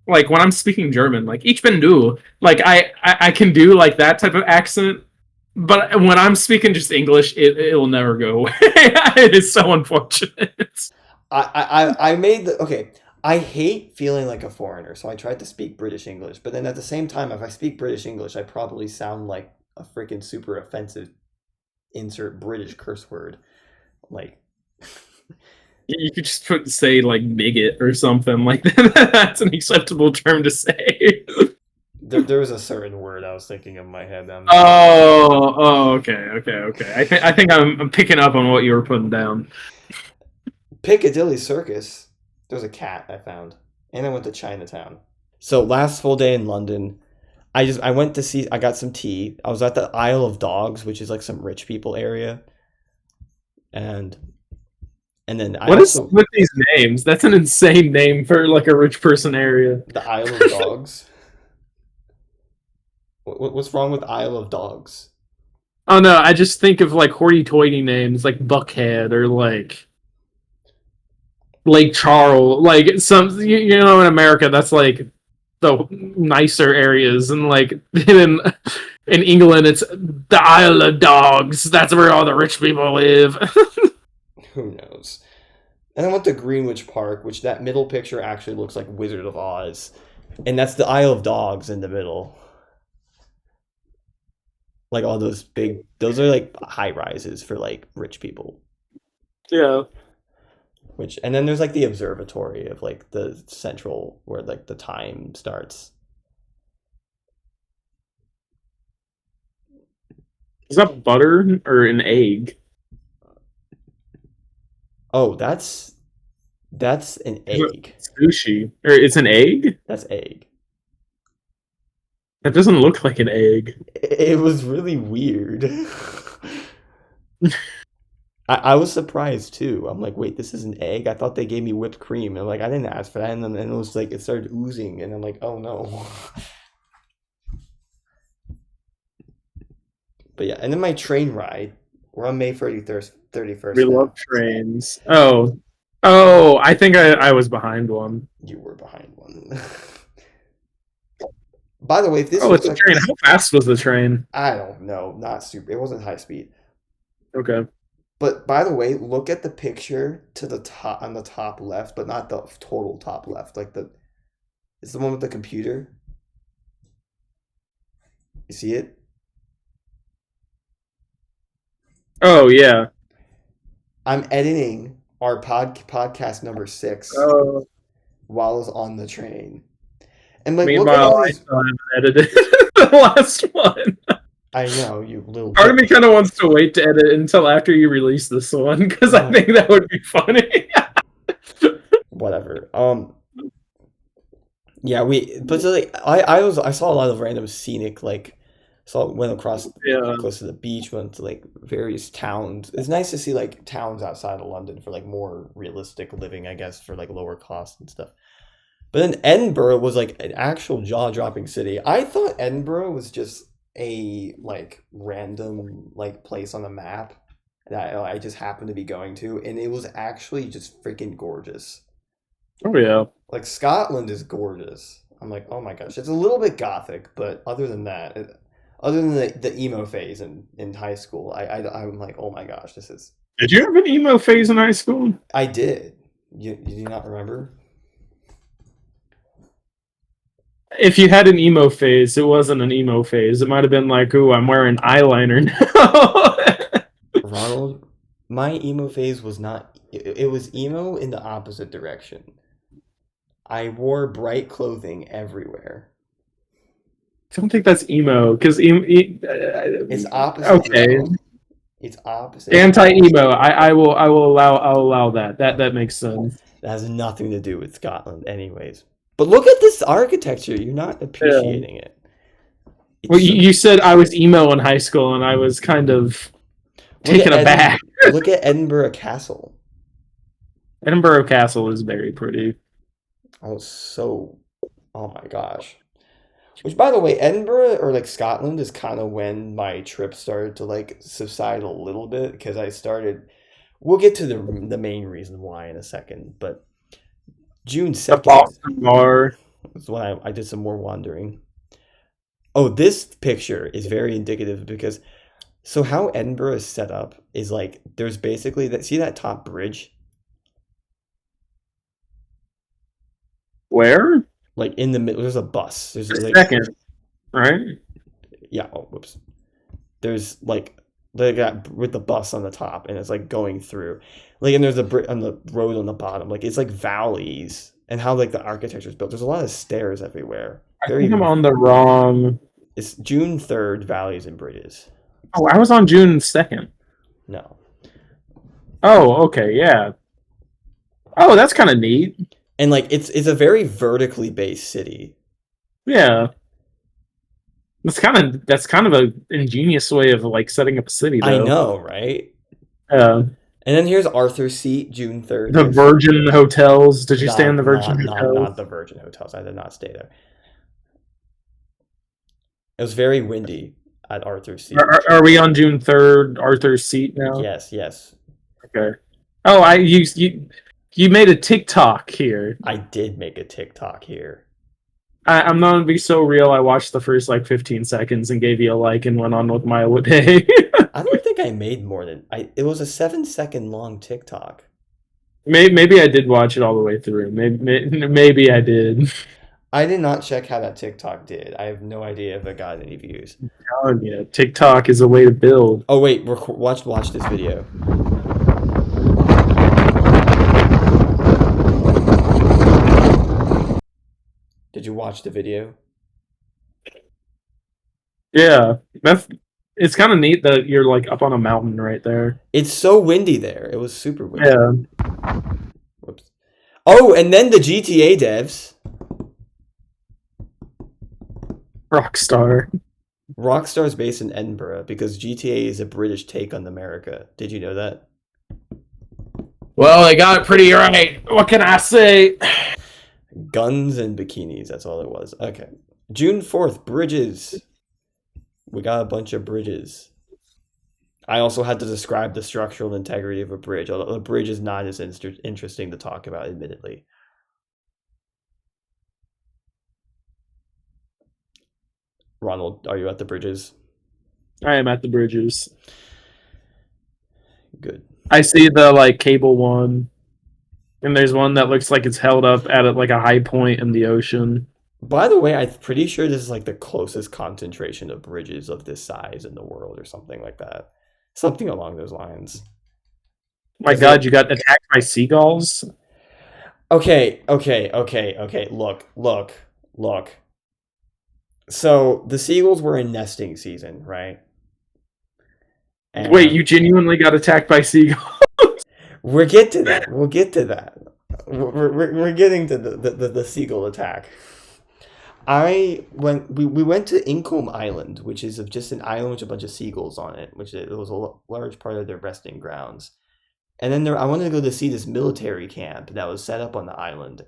like when I'm speaking German, like ich bin du. Like I can do like that type of accent, but when I'm speaking just English, it will never go away. It is so unfortunate. I made the okay. I hate feeling like a foreigner, so I tried to speak British English. But then at the same time, if I speak British English, I probably sound like a freaking super offensive insert British curse word. Like, You could just say like bigot or something like that. That's an acceptable term to say. there was a certain word I was thinking in my head. I'm not gonna lie. Okay. I think I'm picking up on what you were putting down. Piccadilly Circus. There was a cat I found, and I went to Chinatown. So last full day in London, I went to see. I got some tea. I was at the Isle of Dogs, which is like some rich people area, and and then I What is also with these names? That's an insane name for like a rich person area. the Isle of Dogs. What's wrong with Isle of Dogs? Oh no, I just think of like hoity-toity names like Buckhead or like Lake Charles, like some you know in America that's like the nicer areas, and like in England it's the Isle of Dogs. That's where all the rich people live. Who knows? And I went to Greenwich Park, which that middle picture actually looks like Wizard of Oz, and that's the Isle of Dogs in the middle. Like all those big, those are like high rises for like rich people. Yeah, Which and then there's like the observatory of like the central where like the time starts. is that butter or an egg? Oh, that's an egg. Sushi or it's an egg? That's egg. That doesn't look like an egg. It was really weird. I was surprised too. I'm like, wait, this is an egg? I thought they gave me whipped cream. I'm like, I didn't ask for that. And then it was like, it started oozing. And I'm like, oh no. But yeah, and then my train ride. We're on May 31st We now. love trains. Oh, I think I was behind one. You were behind one. By the way, if this Oh, looks it's a like, train. How fast was the train? I don't know, not super, it wasn't high speed. Okay. But by the way, look at the picture to the top on the top left, but not the total top left. Like it's the one with the computer. You see it? Oh yeah. I'm editing our podcast number 6 Oh, while I was on the train. And like, look at meanwhile, all I these. still haven't edited the last one. I know, you little Part of me bitch. kind of wants to wait to edit until after you release this one because I Oh, think that would be funny. whatever. Yeah, but so, like, I saw a lot of random scenic, like, went across Yeah. close to the beach, went to like various towns. It's nice to see like towns outside of London for like more realistic living, I guess, for like lower costs and stuff. But then Edinburgh was like an actual jaw-dropping city. I thought Edinburgh was just a like random like place on the map that I just happened to be going to, and it was actually just freaking gorgeous. Oh yeah. Like Scotland is gorgeous. I'm like, oh my gosh, it's a little bit gothic, but other than that, other than the emo phase in high school, I'm like, oh my gosh, this is. Did you have an emo phase in high school? I did. You do not remember? If you had an emo phase, it wasn't an emo phase. It might have been like, "Ooh, I'm wearing eyeliner now." Ronald, my emo phase was not. It was emo in the opposite direction. I wore bright clothing everywhere. I don't think that's emo because It's opposite okay, emo. It's opposite. anti emo. I'll allow that. That makes sense. That has nothing to do with Scotland, anyways. But look at this architecture. You're not Yeah. appreciating it. Well, It's so, you said I was emo in high school, and I was kind of look at taken aback. look at Edinburgh Castle. Edinburgh Castle is very pretty. Oh, so, oh my gosh. Which, by the way, Edinburgh or like Scotland is kind of when my trip started to like subside a little bit because I started. We'll get to the main reason why in a second, but June The 2nd Boston Bar. is when I did some more wandering. Oh, this picture is very indicative because so how Edinburgh is set up is like there's basically that, see that top bridge? Where? Like in the middle, there's a bus. There's The like second, right? yeah. Oh, whoops. There's like they got with the bus on the top, and it's like going through, like, and there's a on the road on the bottom. Like it's like valleys, and how like the architecture is built. There's a lot of stairs everywhere. I think I'm Very. on the wrong. It's June 3rd. Valleys and bridges. Oh, I was on June 2nd. No. Oh, okay, yeah. Oh, that's kind of neat. And like it's a very vertically based city. Yeah. That's kind of a ingenious way of like setting up a city, I though. know, right? Uh, And then here's Arthur's Seat, June 3rd. the Virgin Hotels. Did you stay in the Virgin Not Hotels? the Virgin Hotels. I did not stay there. It was very windy at Arthur's Seat. Are we on June 3rd, Arthur's Seat now? Yes, yes. Okay. Oh, you made a TikTok here. I did make a TikTok here. I'm not gonna be so real. I watched the first like 15 seconds and gave you a like and went on with my day. I don't think I made more than it was a 7-second long TikTok. Maybe I did watch it all the way through. Maybe I did. I did not check how that TikTok did. I have no idea if it got any views. I'm telling you, TikTok is a way to build. Oh wait, watch this video. Did you watch the video? Yeah, it's kind of neat that you're like up on a mountain right there. It's so windy there. It was super windy. Yeah. Whoops. Oh, and then the GTA devs. Rockstar. Rockstar's based in Edinburgh because GTA is a British take on America. Did you know that? Well, they got it pretty right. What can I say? Guns and bikinis, that's all it was. Okay. June 4th, bridges. We got a bunch of bridges. I also had to describe the structural integrity of a bridge, although a bridge is not as interesting to talk about, admittedly. Ronald, are you at the bridges? I am at the bridges. Good. I see the like cable one, and there's one that looks like it's held up at like a high point in the ocean. By the way, I'm pretty sure this is like the closest concentration of bridges of this size in the world or something like that. Something along those lines. My God, you got attacked by seagulls? Okay. Look. So the seagulls were in nesting season, right? And wait, you genuinely got attacked by seagulls? We'll get to that. We're getting to the seagull attack. We went to Incombe Island, which is just an island with a bunch of seagulls on it, which it was a large part of their resting grounds. And then I wanted to go to see this military camp that was set up on the island.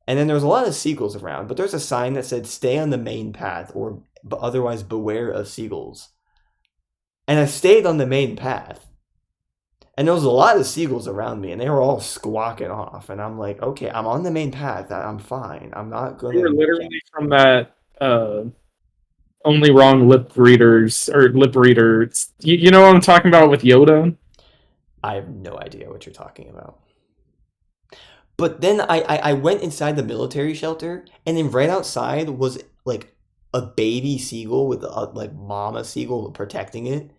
And then there was a lot of seagulls around, but there's a sign that said "Stay on the main path," or otherwise beware of seagulls. And I stayed on the main path. And there was a lot of seagulls around me, and they were all squawking off. And I'm like, okay, I'm on the main path. I'm fine. I'm not going to... You were literally from that only wrong lip readers, or lip readers. You know what I'm talking about with Yoda? I have no idea what you're talking about. But then I went inside the military shelter, and then right outside was like a baby seagull with a like mama seagull protecting it.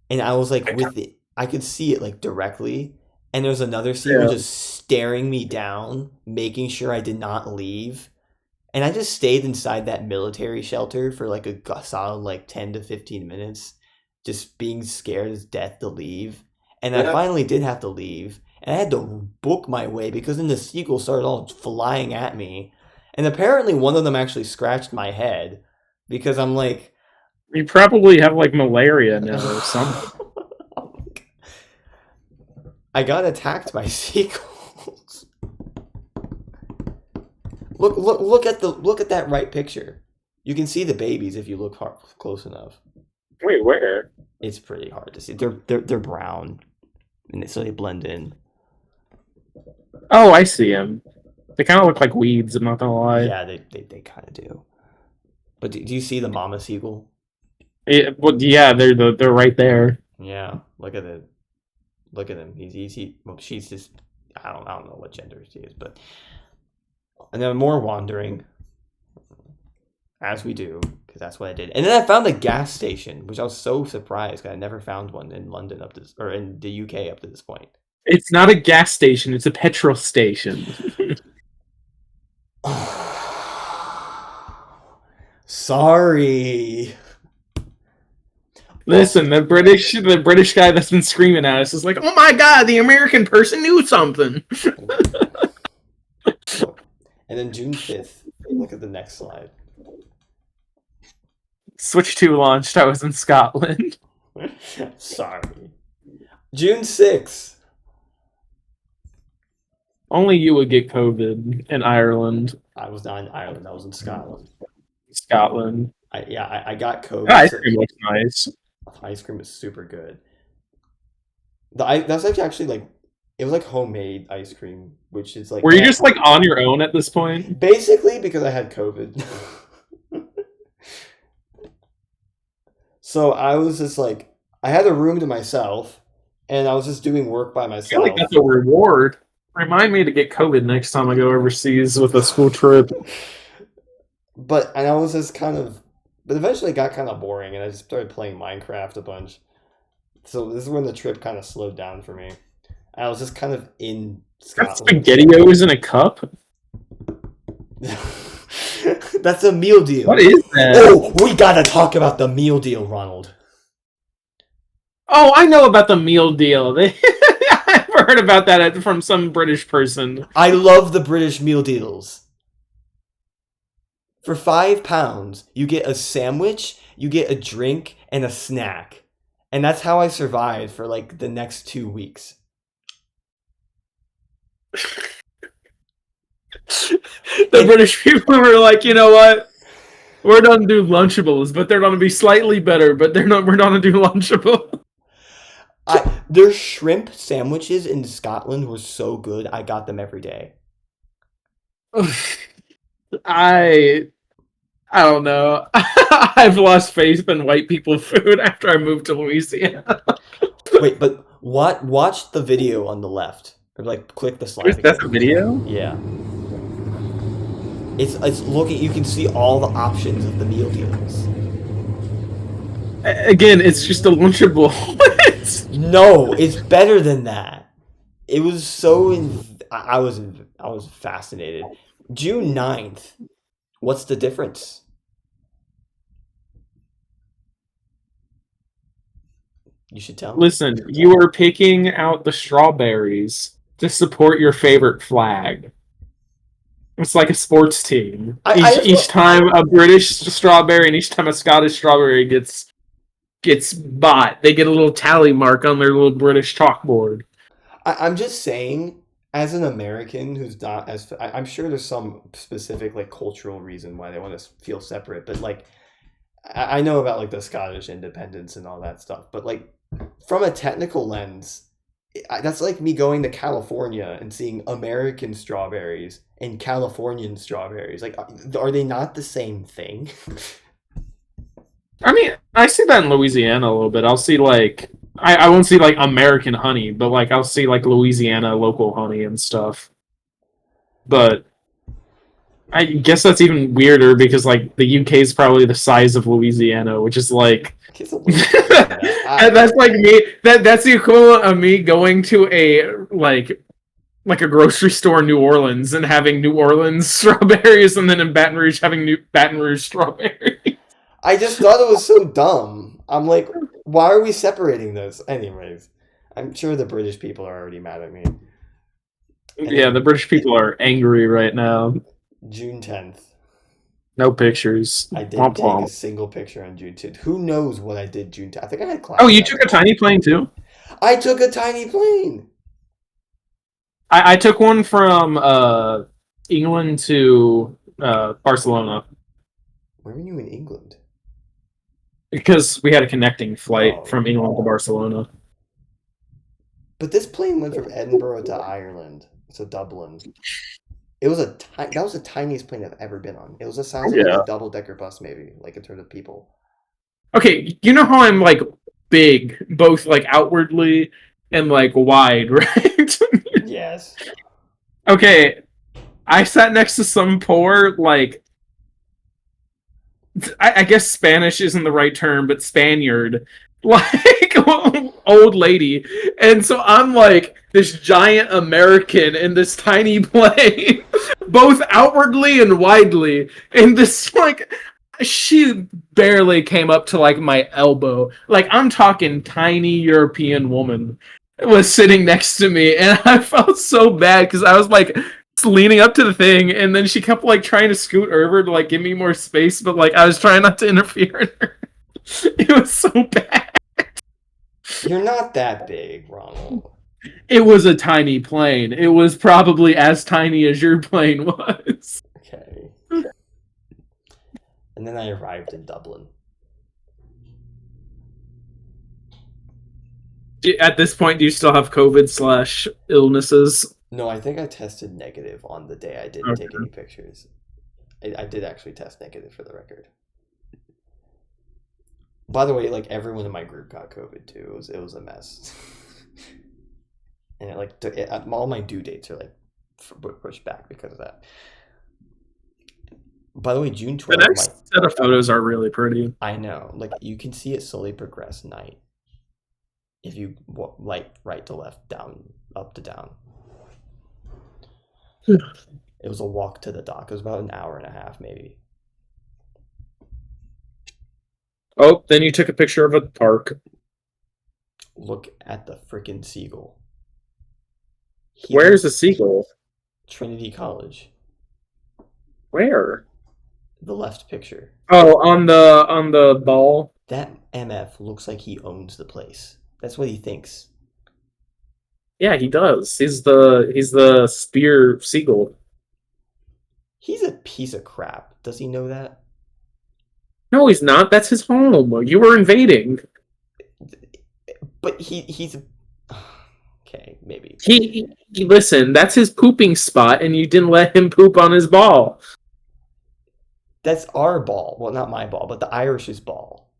And I was like with it, I could see it like directly, and there was another seagull just staring me down, making sure I did not leave. And I just stayed inside that military shelter for like a solid like 10 to 15 minutes, just being scared as death to leave. And I finally did have to leave, and I had to book my way because then the seagulls started all flying at me. And apparently one of them actually scratched my head because I'm like... You probably have like malaria now or something. I got attacked by seagulls. Look at that right picture. You can see the babies if you look close enough. Wait, where? It's pretty hard to see. They're brown, and so they blend in. Oh, I see them. They kind of look like weeds. I'm not gonna lie. Yeah, they kind of do. But do you see the mama seagull? Yeah, they're right there. Yeah, look at it. Look at him. She's just... I don't know what gender she is, but and then more wandering, as we do, because that's what I did. And then I found a gas station, which I was so surprised because I never found one in London or in the UK up to this point. It's not a gas station; it's a petrol station. Sorry. Listen, the British guy that's been screaming at us is like, "Oh my god, the American person knew something." And then June 5th, look at the next slide. Switch 2 launched. I was in Scotland. Sorry. June 6th. Only you would get COVID in Ireland. I was not in Ireland. I was in Scotland. Scotland. I got COVID. Ice cream looks nice. Ice cream is super good. That's actually like, it was like homemade ice cream, which is like. Were you just like on your own at this point? Basically, because I had COVID. So I was just like, I had a room to myself, and I was just doing work by myself. I feel like that's a reward. Remind me to get COVID next time I go overseas with a school trip. But I was just but eventually it got kind of boring, and I just started playing Minecraft a bunch. So this is when the trip kind of slowed down for me. I was just kind of in Scotland. That's SpaghettiOs in a cup? That's a meal deal. What is that? Oh, we gotta talk about the meal deal, Ronald. Oh, I know about the meal deal. I've heard about that from some British person. I love the British meal deals. For £5, you get a sandwich, you get a drink, and a snack. And that's how I survived for like the next 2 weeks. The British people were like, you know what? We're gonna do Lunchables, but they're gonna be slightly better. But we're not gonna do Lunchable. Their shrimp sandwiches in Scotland were so good. I got them every day. I don't know. I've lost faith in white people food after I moved to Louisiana. Wait, but watch the video on the left. Or like click the slide. That's a video? Yeah. It's looking. You can see all the options of the meal deals. Again, it's just a Lunchable. No, it's better than that. It was so. I was fascinated. June 9th. What's the difference? You should tell me. Listen, you were picking out the strawberries to support your favorite flag. It's like a sports team. Each time a British strawberry and each time a Scottish strawberry gets bought, they get a little tally mark on their little British chalkboard. I'm just saying, as an American who's not as... I'm sure there's some specific like cultural reason why they want to feel separate, but like I know about like the Scottish independence and all that stuff, but like from a technical lens, that's like me going to California and seeing American strawberries and Californian strawberries. Like, are they not the same thing? I mean, I see that in Louisiana a little bit. I'll see like I won't see like American honey, but like I'll see like Louisiana local honey and stuff. But I guess that's even weirder because like the UK is probably the size of Louisiana, which is like and that's like me. That's the equivalent of me going to a like a grocery store in New Orleans and having New Orleans strawberries, and then in Baton Rouge having New Baton Rouge strawberries. I just thought it was so dumb. I'm like, why are we separating this? Anyways, I'm sure the British people are already mad at me. Yeah, the British people are angry right now. June 10th. No pictures. I didn't take a single picture on June 10th. Who knows what I did June 10th? I think I had class. Oh, you took a tiny plane too? I took a tiny plane. I took one from England to Barcelona. Where were you in England? Because we had a connecting flight from England to Barcelona. But this plane went from Edinburgh to Ireland, so Dublin. It was that was the tiniest plane I've ever been on. It was the size of a double-decker bus, maybe, like in terms of people. Okay, you know how I'm like big, both like outwardly and like wide, right? Yes. Okay, I sat next to some poor like I guess Spanish isn't the right term, but Spaniard, like old lady, and so I'm like this giant American in this tiny plane, both outwardly and widely, and this like she barely came up to like my elbow. Like I'm talking tiny European woman was sitting next to me, and I felt so bad because I was like leaning up to the thing, and then she kept like trying to scoot over to like give me more space, but like I was trying not to interfere in her. It was so bad. You're not that big, Ronald. It was a tiny plane. It was probably as tiny as your plane was. Okay. And then I arrived in Dublin. At this point, do you still have COVID / illnesses? No, I think I tested negative on the day I didn't take any pictures. I did actually test negative for the record. By the way, like everyone in my group got COVID too. It was a mess. And all my due dates are like pushed back because of that. By the way, June The 12th, next set of photos are really pretty. I know, like you can see it slowly progress night if you like right to left, down, up to down. It was a walk to the dock. It was about an hour and a half, maybe. Oh, then you took a picture of a park. Look at the freaking seagull. Where's the seagull? Trinity College. Where? The left picture. Oh, on the ball. That MF looks like he owns the place. That's what he thinks. Yeah, he does. He's the spear seagull. He's a piece of crap. Does he know that? No, he's not. That's his home. You were invading. But he's okay, maybe. He listen. That's his pooping spot, and you didn't let him poop on his ball. That's our ball. Well, not my ball, but the Irish's ball.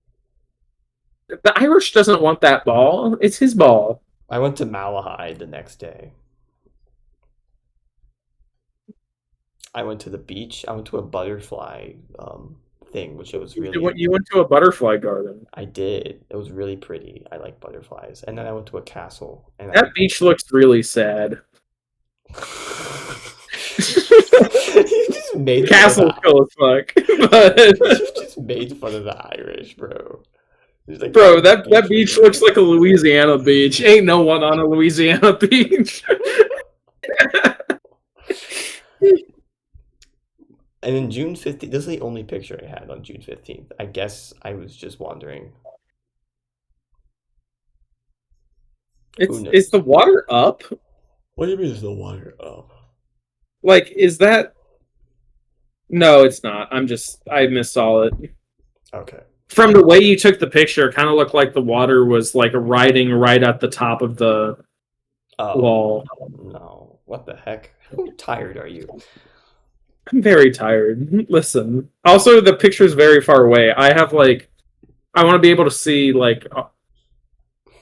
The Irish doesn't want that ball. It's his ball. I went to Malahide the next day. I went to the beach. I went to a butterfly thing, which it was really. You went to a butterfly garden. I did. It was really pretty. I like butterflies. And then I went to a castle. And That beach looks really sad. You just made Castle cool as fuck. But you just made fun of the Irish, bro. Like, bro, that beach looks like a Louisiana beach. Ain't no one on a Louisiana beach. And then June 15th, this is the only picture I had on June 15th. I guess I was just wandering. Is the water up? What do you mean is the water up? Like, is that... No, it's not. I missaw it. Okay. From the way you took the picture, it kind of looked like the water was like riding right at the top of the wall. No. What the heck? How tired are you? I'm very tired. Listen. Also, the picture's very far away. I want to be able to see, like,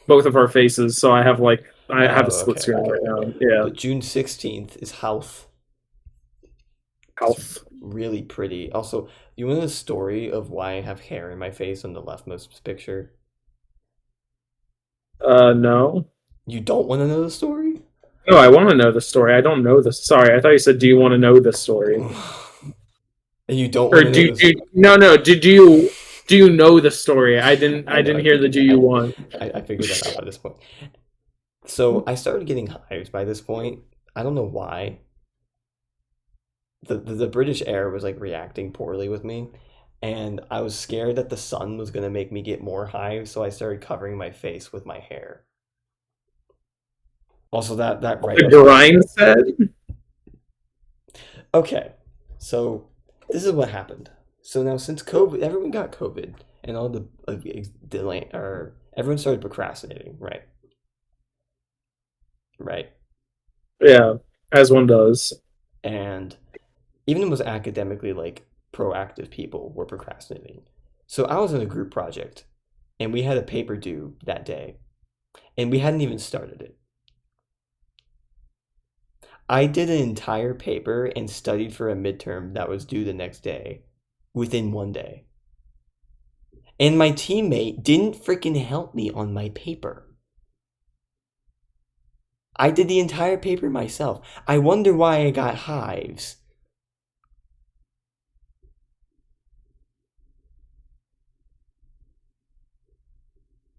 both of our faces, so I have a split screen right now. Yeah. But June 16th is Health. Health. Really pretty. Also, you know the story of why I have hair in my face on the leftmost picture? No. You don't want to know the story? No, I want to know the story. I don't know the... Sorry, I thought you said, do you want to know the story? And you don't want to know the story? No, do you know the story? I didn't hear the do you want. I figured that out by this point. So I started getting hives by this point. I don't know why. The British air was like reacting poorly with me, and I was scared that the sun was gonna make me get more hives, so I started covering my face with my hair. Also, that right. The grind said. Okay, so this is what happened. So now, since COVID, everyone got COVID, and all the delay, or everyone started procrastinating, right? Right. Yeah, as one does. And even the most academically like proactive people were procrastinating. So I was in a group project, and we had a paper due that day, and we hadn't even started it. I did an entire paper and studied for a midterm that was due the next day within 1 day. And my teammate didn't freaking help me on my paper. I did the entire paper myself. I wonder why I got hives.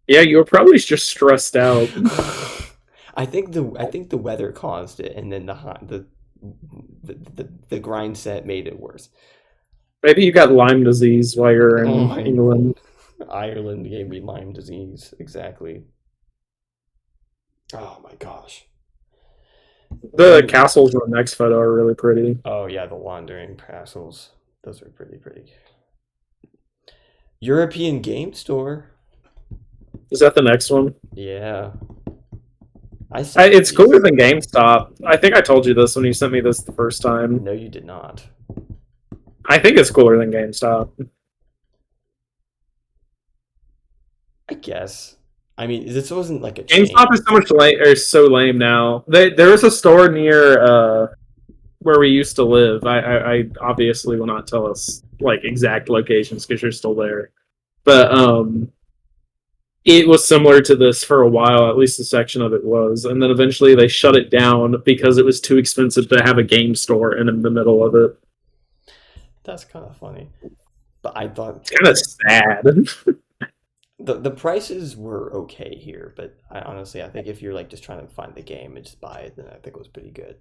Yeah, you were probably just stressed out. I think the weather caused it, and then the grind set made it worse. Maybe you got Lyme disease while you're Oh in my! England. Ireland gave me Lyme disease. Exactly. Oh my gosh. The You. castles in the next photo are really pretty. Oh yeah, the wandering castles. Those are pretty. European Game Store. Is that the next one? Yeah, I sent you It's cooler these. than GameStop. I think I told you this when you sent me this the first time. No, you did not. I think it's cooler than GameStop. I guess. I mean, this wasn't like a GameStop chain. is so lame now. There was a store near where we used to live. I obviously will not tell us like exact locations because you're still there. But it was similar to this for a while. At least a section of it was, and then eventually they shut it down because it was too expensive to have a game store in the middle of it. That's kind of funny. But I thought It's kind of sad. the prices were okay here, but I think if you're like just trying to find the game and just buy it, then I think it was pretty good.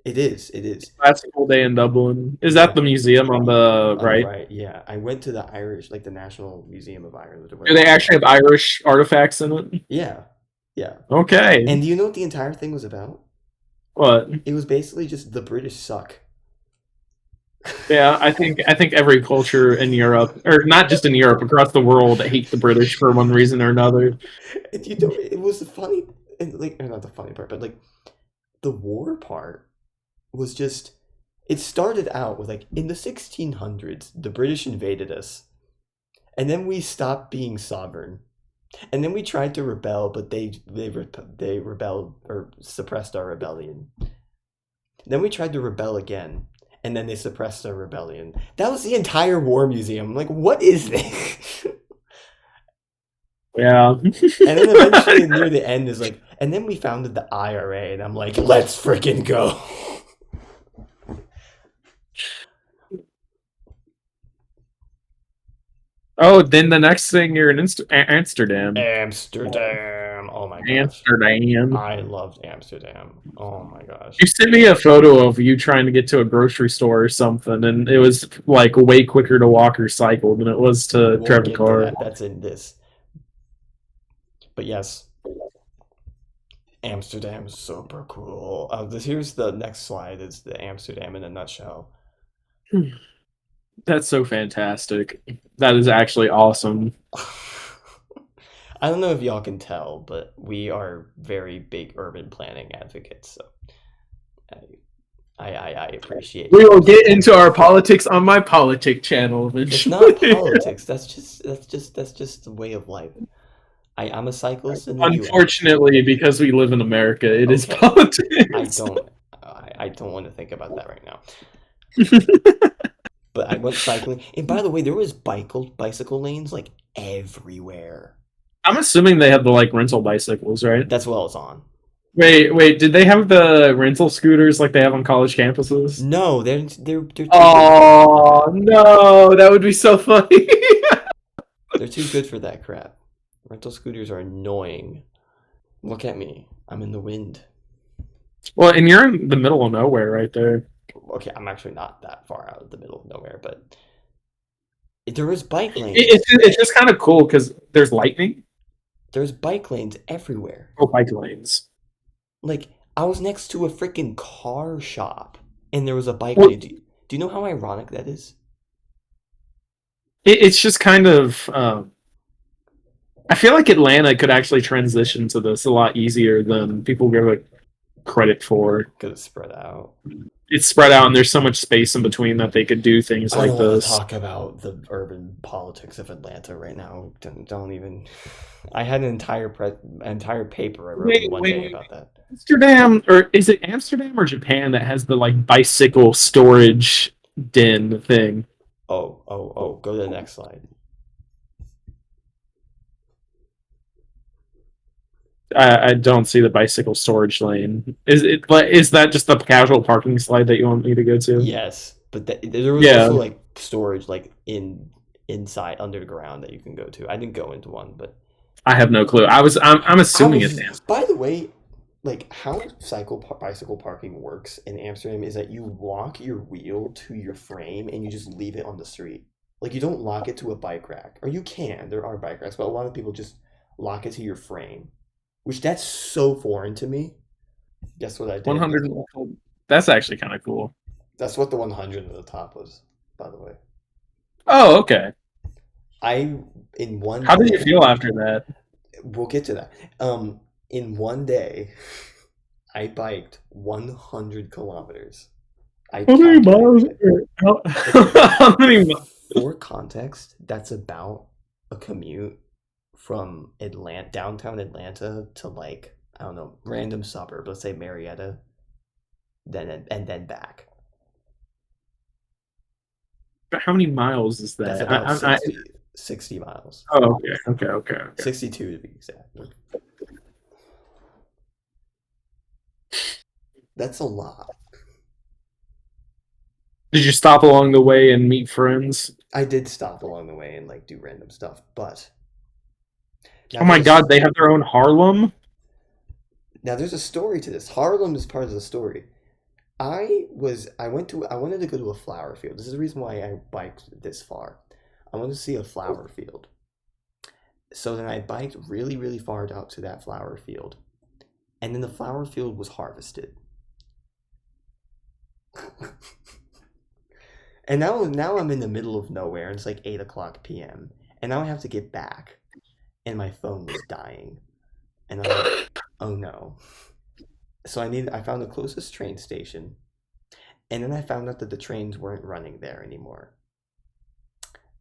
It is. It is. Classical Day in Dublin. Is that Yeah. the museum on the On the right? right. Yeah. I went to the Irish, like the National Museum of Ireland or Do whatever they it's called. actually have Irish artifacts in it? Yeah. Yeah. Okay. And do you know what the entire thing was about? What? It was basically just the British suck. Yeah, I think every culture in Europe, or not just in Europe, across the world, hate the British for one reason or another. And you know, it was the funny, and like, or not the funny part, but like the war part was just. It started out with like in the 1600s, the British invaded us, and then we stopped being sovereign, and then we tried to rebel, but they rebelled or suppressed our rebellion. Then we tried to rebel again, and then they suppressed our rebellion. That was the entire war museum. Like, what is this? Yeah. And then eventually near the end is like, and then we founded the IRA, and I'm like, let's freaking go. Oh, then the next thing you're in Amsterdam. Amsterdam. Oh my gosh. Amsterdam. I loved Amsterdam. Oh my gosh. You sent me a photo of you trying to get to a grocery store or something, and it was like way quicker to walk or cycle than it was to We'll drive a get to car. that. That's in this. But yes, Amsterdam is super cool. Here's the next slide. Is the Amsterdam in a nutshell. That's so fantastic. That is actually awesome. I don't know if y'all can tell, but we are very big urban planning advocates. So I appreciate We will y'all. get into our politics on my politic channel It's not eventually. politics. That's just the way of life. I'm a cyclist in the U.S. Unfortunately, because we live in America, it is Okay, I politics. don't I don't want to think about that right now. But I went cycling, and by the way, there was bicycle lanes like everywhere. I'm assuming they have the like rental bicycles, right? That's what I was on. Wait, did they have the rental scooters like they have on college campuses? No, they're too good for that Oh crap. no, that would be so funny. They're too good for that crap. Rental scooters are annoying. Look at me. I'm in the wind. Well, and you're in the middle of nowhere right there. Okay, I'm actually not that far out of the middle of nowhere, but there was bike It's lanes. it's just kind of cool because there's lightning. There's bike lanes everywhere. Oh, bike lanes. Like I was next to a freaking car shop, and there was a bike Well, lane. Do you know how ironic that is? it's just kind of. I feel like Atlanta could actually transition to this a lot easier than people give it credit for. Because it's spread out. It's spread out, and there's so much space in between that they could do things I like don't want to this. talk about the urban politics of Atlanta right now. Don't even. I had an entire paper I wrote in one day Wait. about that. Amsterdam, or is it Amsterdam or Japan that has the like bicycle storage den thing? Oh. Go to the next slide. I don't see the bicycle storage lane. Is that just the casual parking slide that you want me to go to? Yes, but there was Yeah, also like storage like inside underground that you can go to. I didn't go into one, but I have no clue. I'm I assuming it's was. By the way, like how bicycle parking works in Amsterdam is that you lock your wheel to your frame and you just leave it on the street. Like you don't lock it to a bike rack, or you can. There are bike racks, but a lot of people just lock it to your frame, which that's so foreign to me. Guess what I did? 100. That's actually kind of cool. That's what the 100 at the top was, by the way. Oh, okay. I in one How did you day. feel after that? We'll get to that. In one day, I biked 100 kilometers. I How many miles? calculated it. How many miles? For context, that's about a commute from downtown Atlanta to like I don't know, random suburb. Let's say Marietta, then back. How many miles is That's that? about 60 miles. Oh, okay. 62 to be exact. That's a lot. Did you stop along the way and meet friends? I did stop along the way and like do random stuff, but now Oh my there's God, they have their own Harlem. there's a story to this. Harlem is part of the story. I wanted to go to a flower field. This is the reason why I biked this far. I wanted to see a flower field. So then I biked really, really far out to that flower field. And then the flower field was harvested. And now I'm in the middle of nowhere and it's like 8 o'clock p.m. And now I have to get back. And my phone was dying. And I'm like, oh no. So I found the closest train station. And then I found out that the trains weren't running there anymore.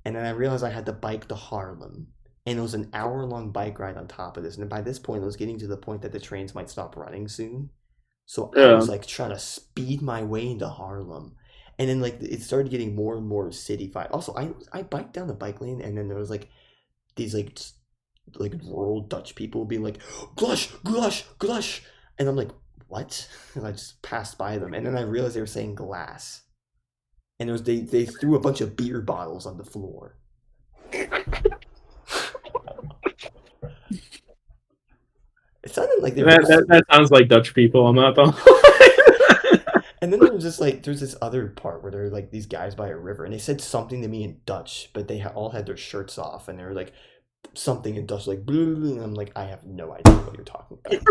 And then I realized I had to bike to Harlem. And it was an hour-long bike ride on top of this. And by this point, it was getting to the point that the trains might stop running soon. So I Yeah. was like trying to speed my way into Harlem. And then like it started getting more and more city-fied. Also, I biked down the bike lane and then there was like these like rural Dutch people being like, "Glush, glush, glush." And I'm like, "What?" And I just passed by them. And then I realized they were saying glass. And they threw a bunch of beer bottles on the floor. It sounded like they were That sounds like Dutch people. I'm not. And then there's this other part where there were like these guys by a river, and they said something to me in Dutch, but they all had their shirts off, and they were like something in Dutch, like blue, and I'm like, I have no idea what you're talking about.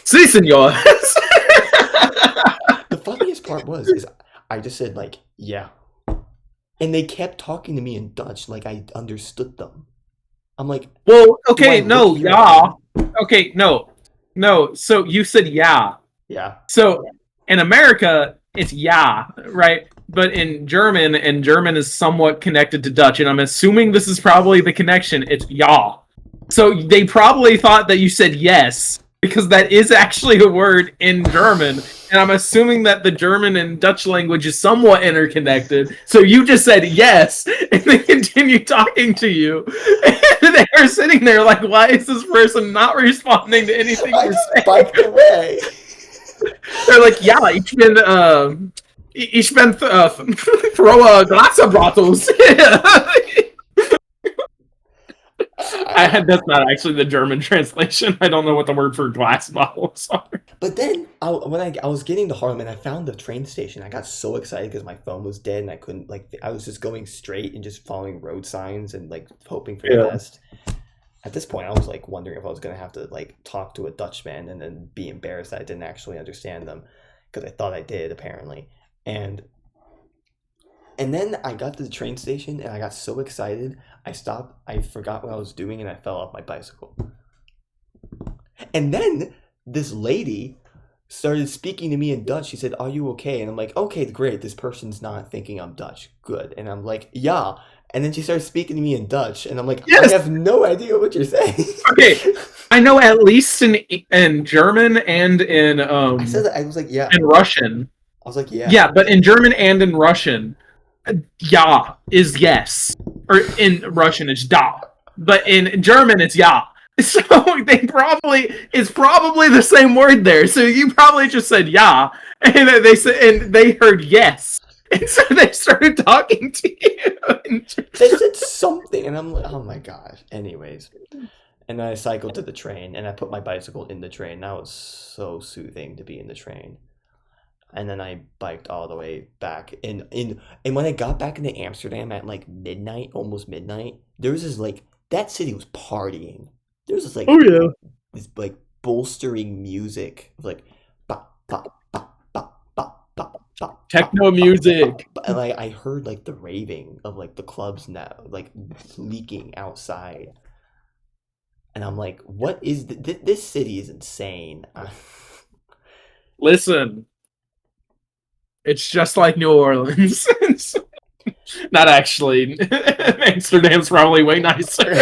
Si, senor. The funniest part is I just said like yeah, and they kept talking to me in Dutch like I understood them. I'm like, Well, do I okay, no, look yeah. European? Okay, no. So you said yeah. Yeah, So in America, it's yeah, right? But in German, and German is somewhat connected to Dutch, and I'm assuming this is probably the connection. It's ja. So they probably thought that you said yes, because that is actually a word in German. And I'm assuming that the German and Dutch language is somewhat interconnected. So you just said yes, and they continue talking to you. And they are sitting there like, why is this person not responding to anything I we're just saying? biked away. They're like, ja, ich bin throw glass bottles. That's not actually the German translation. I don't know what the word for glass bottles are. But then when I was getting to Harlem and I found the train station, I got so excited because my phone was dead and I couldn't like I was just going straight and just following road signs and like hoping for the best. At this point, I was like wondering if I was gonna have to like talk to a Dutchman and then be embarrassed that I didn't actually understand them because I thought I did apparently. And then I got to the train station and I got so excited, I stopped, I forgot what I was doing and I fell off my bicycle. And then this lady started speaking to me in Dutch. She said, "Are you okay?" And I'm like, "Okay, great. This person's not thinking I'm Dutch. Good." And I'm like, "Yeah." And then she started speaking to me in Dutch, and I'm like, "I Yes. have no idea what you're saying." Okay. I know at least in German and I said that. I was like, "Yeah." in Russian. I was like, "Yeah." Yeah, but in German and in Russian, ja is yes, or in Russian it's da, but in German it's ja. So it's probably the same word there. So you probably just said ja, and they heard yes, and so they started talking to you. They said something, and I'm like, "Oh my gosh." Anyways, and then I cycled to the train, and I put my bicycle in the train. That was so soothing to be in the train. And then I biked all the way back. And when I got back into Amsterdam at like midnight, almost midnight, there was this like that city was partying. There was Oh yeah, this like bolstering music, like ba ba ba ba ba ba ba ba techno ba ba. music. And like I heard like the raving of like the clubs now, like leaking outside. And I'm like, what is this city is insane. Listen, it's just like New Orleans. Not actually. Amsterdam's probably way nicer.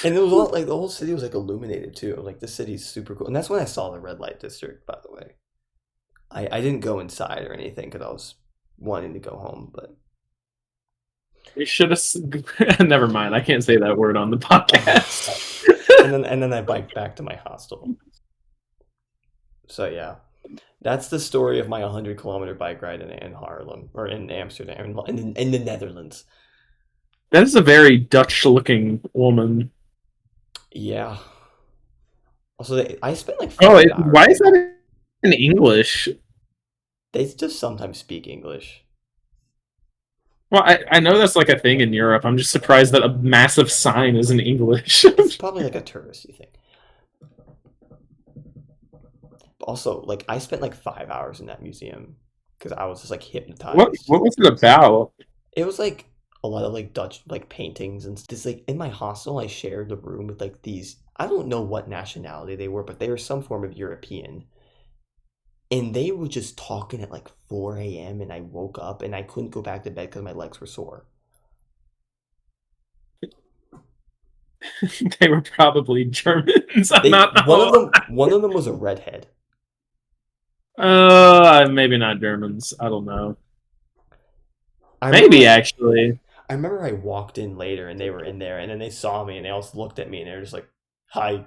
And it was all like the whole city was like illuminated too. Like the city's super cool, and that's when I saw the red light district. By the way, I didn't go inside or anything because I was wanting to go home. But You should have. Never mind. I can't say that word on the podcast. and then I biked back to my hostel. So yeah, that's the story of my 100-kilometer bike ride in Haarlem or in Amsterdam in the Netherlands. That is a very Dutch-looking woman. Yeah. Also, I spent like Oh, 5 hours. why is that in English? They just sometimes speak English. Well, I know that's like a thing in Europe. I'm just surprised that a massive sign is in English. It's probably like a touristy thing. But also, like I spent like 5 hours in that museum because I was just like hypnotized. What was it about? It was like a lot of like Dutch like paintings and just like in my hostel I shared the room with like these I don't know what nationality they were, but they were some form of European. And they were just talking at like 4 a.m. and I woke up and I couldn't go back to bed because my legs were sore. They were probably Germans. I'm not. One of them was a redhead. Maybe not Germans. I don't know. I Maybe remember, actually. I remember I walked in later and they were in there and then they saw me and they all looked at me and they were just like, "Hi."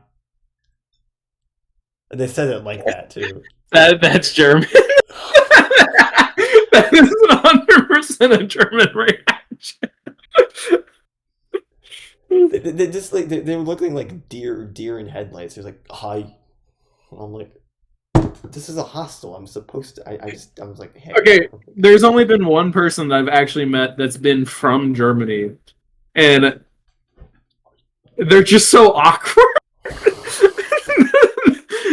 And they said it like that too. That's German. That is 100% a German reaction. They just like they were looking like deer in headlights. They're like, "Hi." And I'm like, "This is a hostel. I'm supposed to." I was like, "Hey." Okay, there's only been one person that I've actually met that's been from Germany, and they're just so awkward.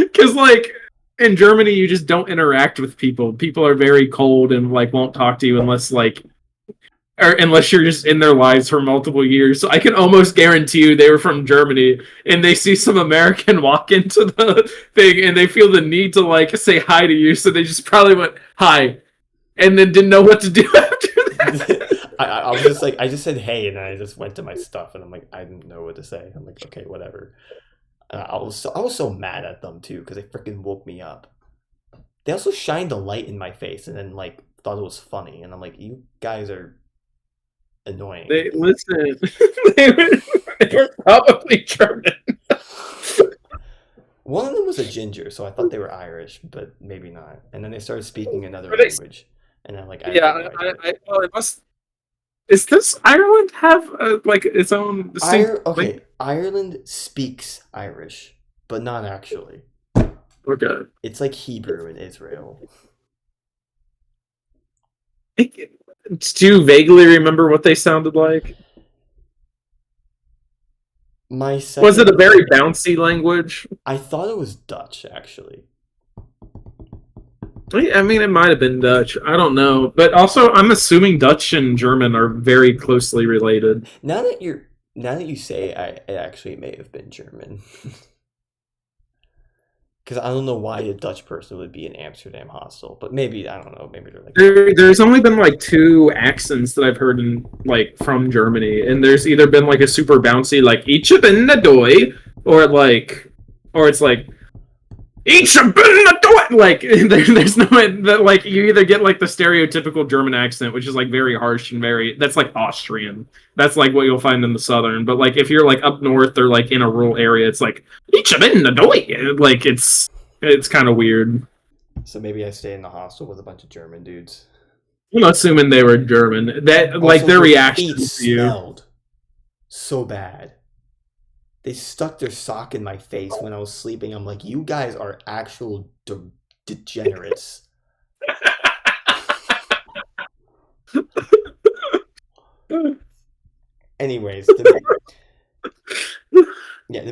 Because like in Germany, you just don't interact with people. People are very cold and like won't talk to you unless like or unless you're just in their lives for multiple years. So I can almost guarantee you they were from Germany and they see some American walk into the thing and they feel the need to like say hi to you. So they just probably went hi and then didn't know what to do after that. I was just like, I just said hey, and then I just went to my stuff, and I'm like, I didn't know what to say. I'm like, okay, whatever. I was so mad at them too because they freaking woke me up. They also shined a light in my face and then like thought it was funny, and I'm like, you guys are annoying. They listen. they were probably German. One of them was a ginger, so I thought they were Irish, but maybe not. And then they started speaking another Were they- language, and I'm like, Yeah, well, it must. Is this Ireland have like its own distinct? Okay, Ireland speaks Irish, but not actually. Okay. It's like Hebrew in Israel. Do you vaguely remember what they sounded like? Was it a very bouncy language? I thought it was Dutch, actually. I mean, it might have been Dutch. I don't know, but also I'm assuming Dutch and German are very closely related. Now that you say, it actually may have been German. Because I don't know why a Dutch person would be in Amsterdam hostel, but maybe I don't know. Maybe they're like There's only been like two accents that I've heard in like from Germany, and there's either been like a super bouncy like "Ich bin a doy," or like, or it's like "Ich bin a doy." Like there's no that like you either get like the stereotypical German accent, which is like very harsh and that's like Austrian. That's like what you'll find in the southern. But like if you're like up north or like in a rural area, it's like "Ich bin a doy." Like it's kind of weird. so maybe I stay in the hostel with a bunch of German dudes. I'm assuming they were German. That like Also, their feet reaction to you. smelled so bad. They stuck their sock in my face when I was sleeping. I'm like, you guys are actual degenerates. Anyways, the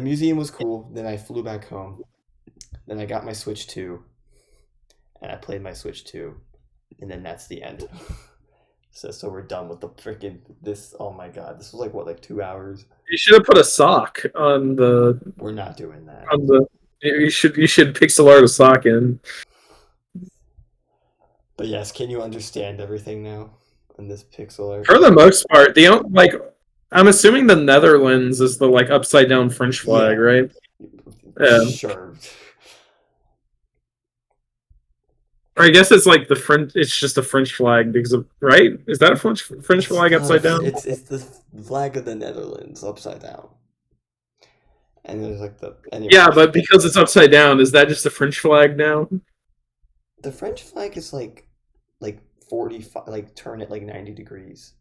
museum was cool. Then I flew back home. Then I got my Switch 2, and I played my Switch 2, and then that's the end. So we're done with the freaking this. Oh my god, this was like what, like 2 hours? You should have put a sock on the We're not doing that. on the. You should pixel art a sock in. But yes, can you understand everything now in this pixel art? For the most part, like I'm assuming the Netherlands is the like upside down French flag, Yeah. right? Yeah. Sure. Or I guess it's like the French. It's just a French flag because of right. Is that a French flag upside down? It's the flag of the Netherlands upside down. And there's like Yeah, but because it's upside down, is that just a French flag now? the French flag is like 45, like turn it like 90 degrees.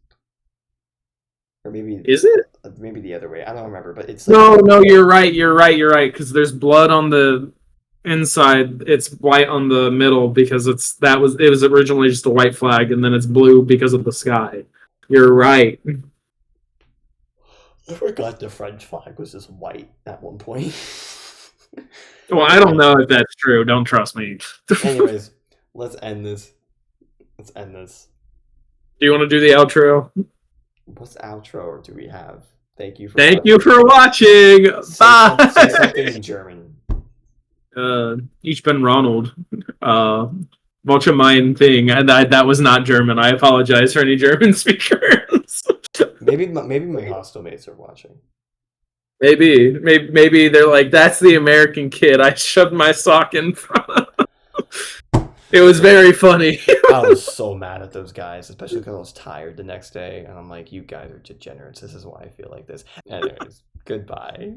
Or maybe Is it? maybe the other way. I don't remember, but it's like, No, you're right. Because there's blood on the inside. It's white on the middle because it was originally just a white flag, and then it's blue because of the sky. You're right. I forgot the French flag was just white at one point. Well, I don't know if that's true. Don't trust me. Anyways, let's end this. Do you want to do the outro? What's outro do we have? Thank you for watching. Bye. Say something in German. Ich bin Ronald. Welche mein thing. That was not German. I apologize for any German speakers. Maybe my hostel mates are watching. Maybe they're like, that's the American kid I shoved my sock in front of. It was very funny. I was so mad at those guys, especially because I was tired the next day, and I'm like, you guys are degenerates. This is why I feel like this. Anyways, goodbye.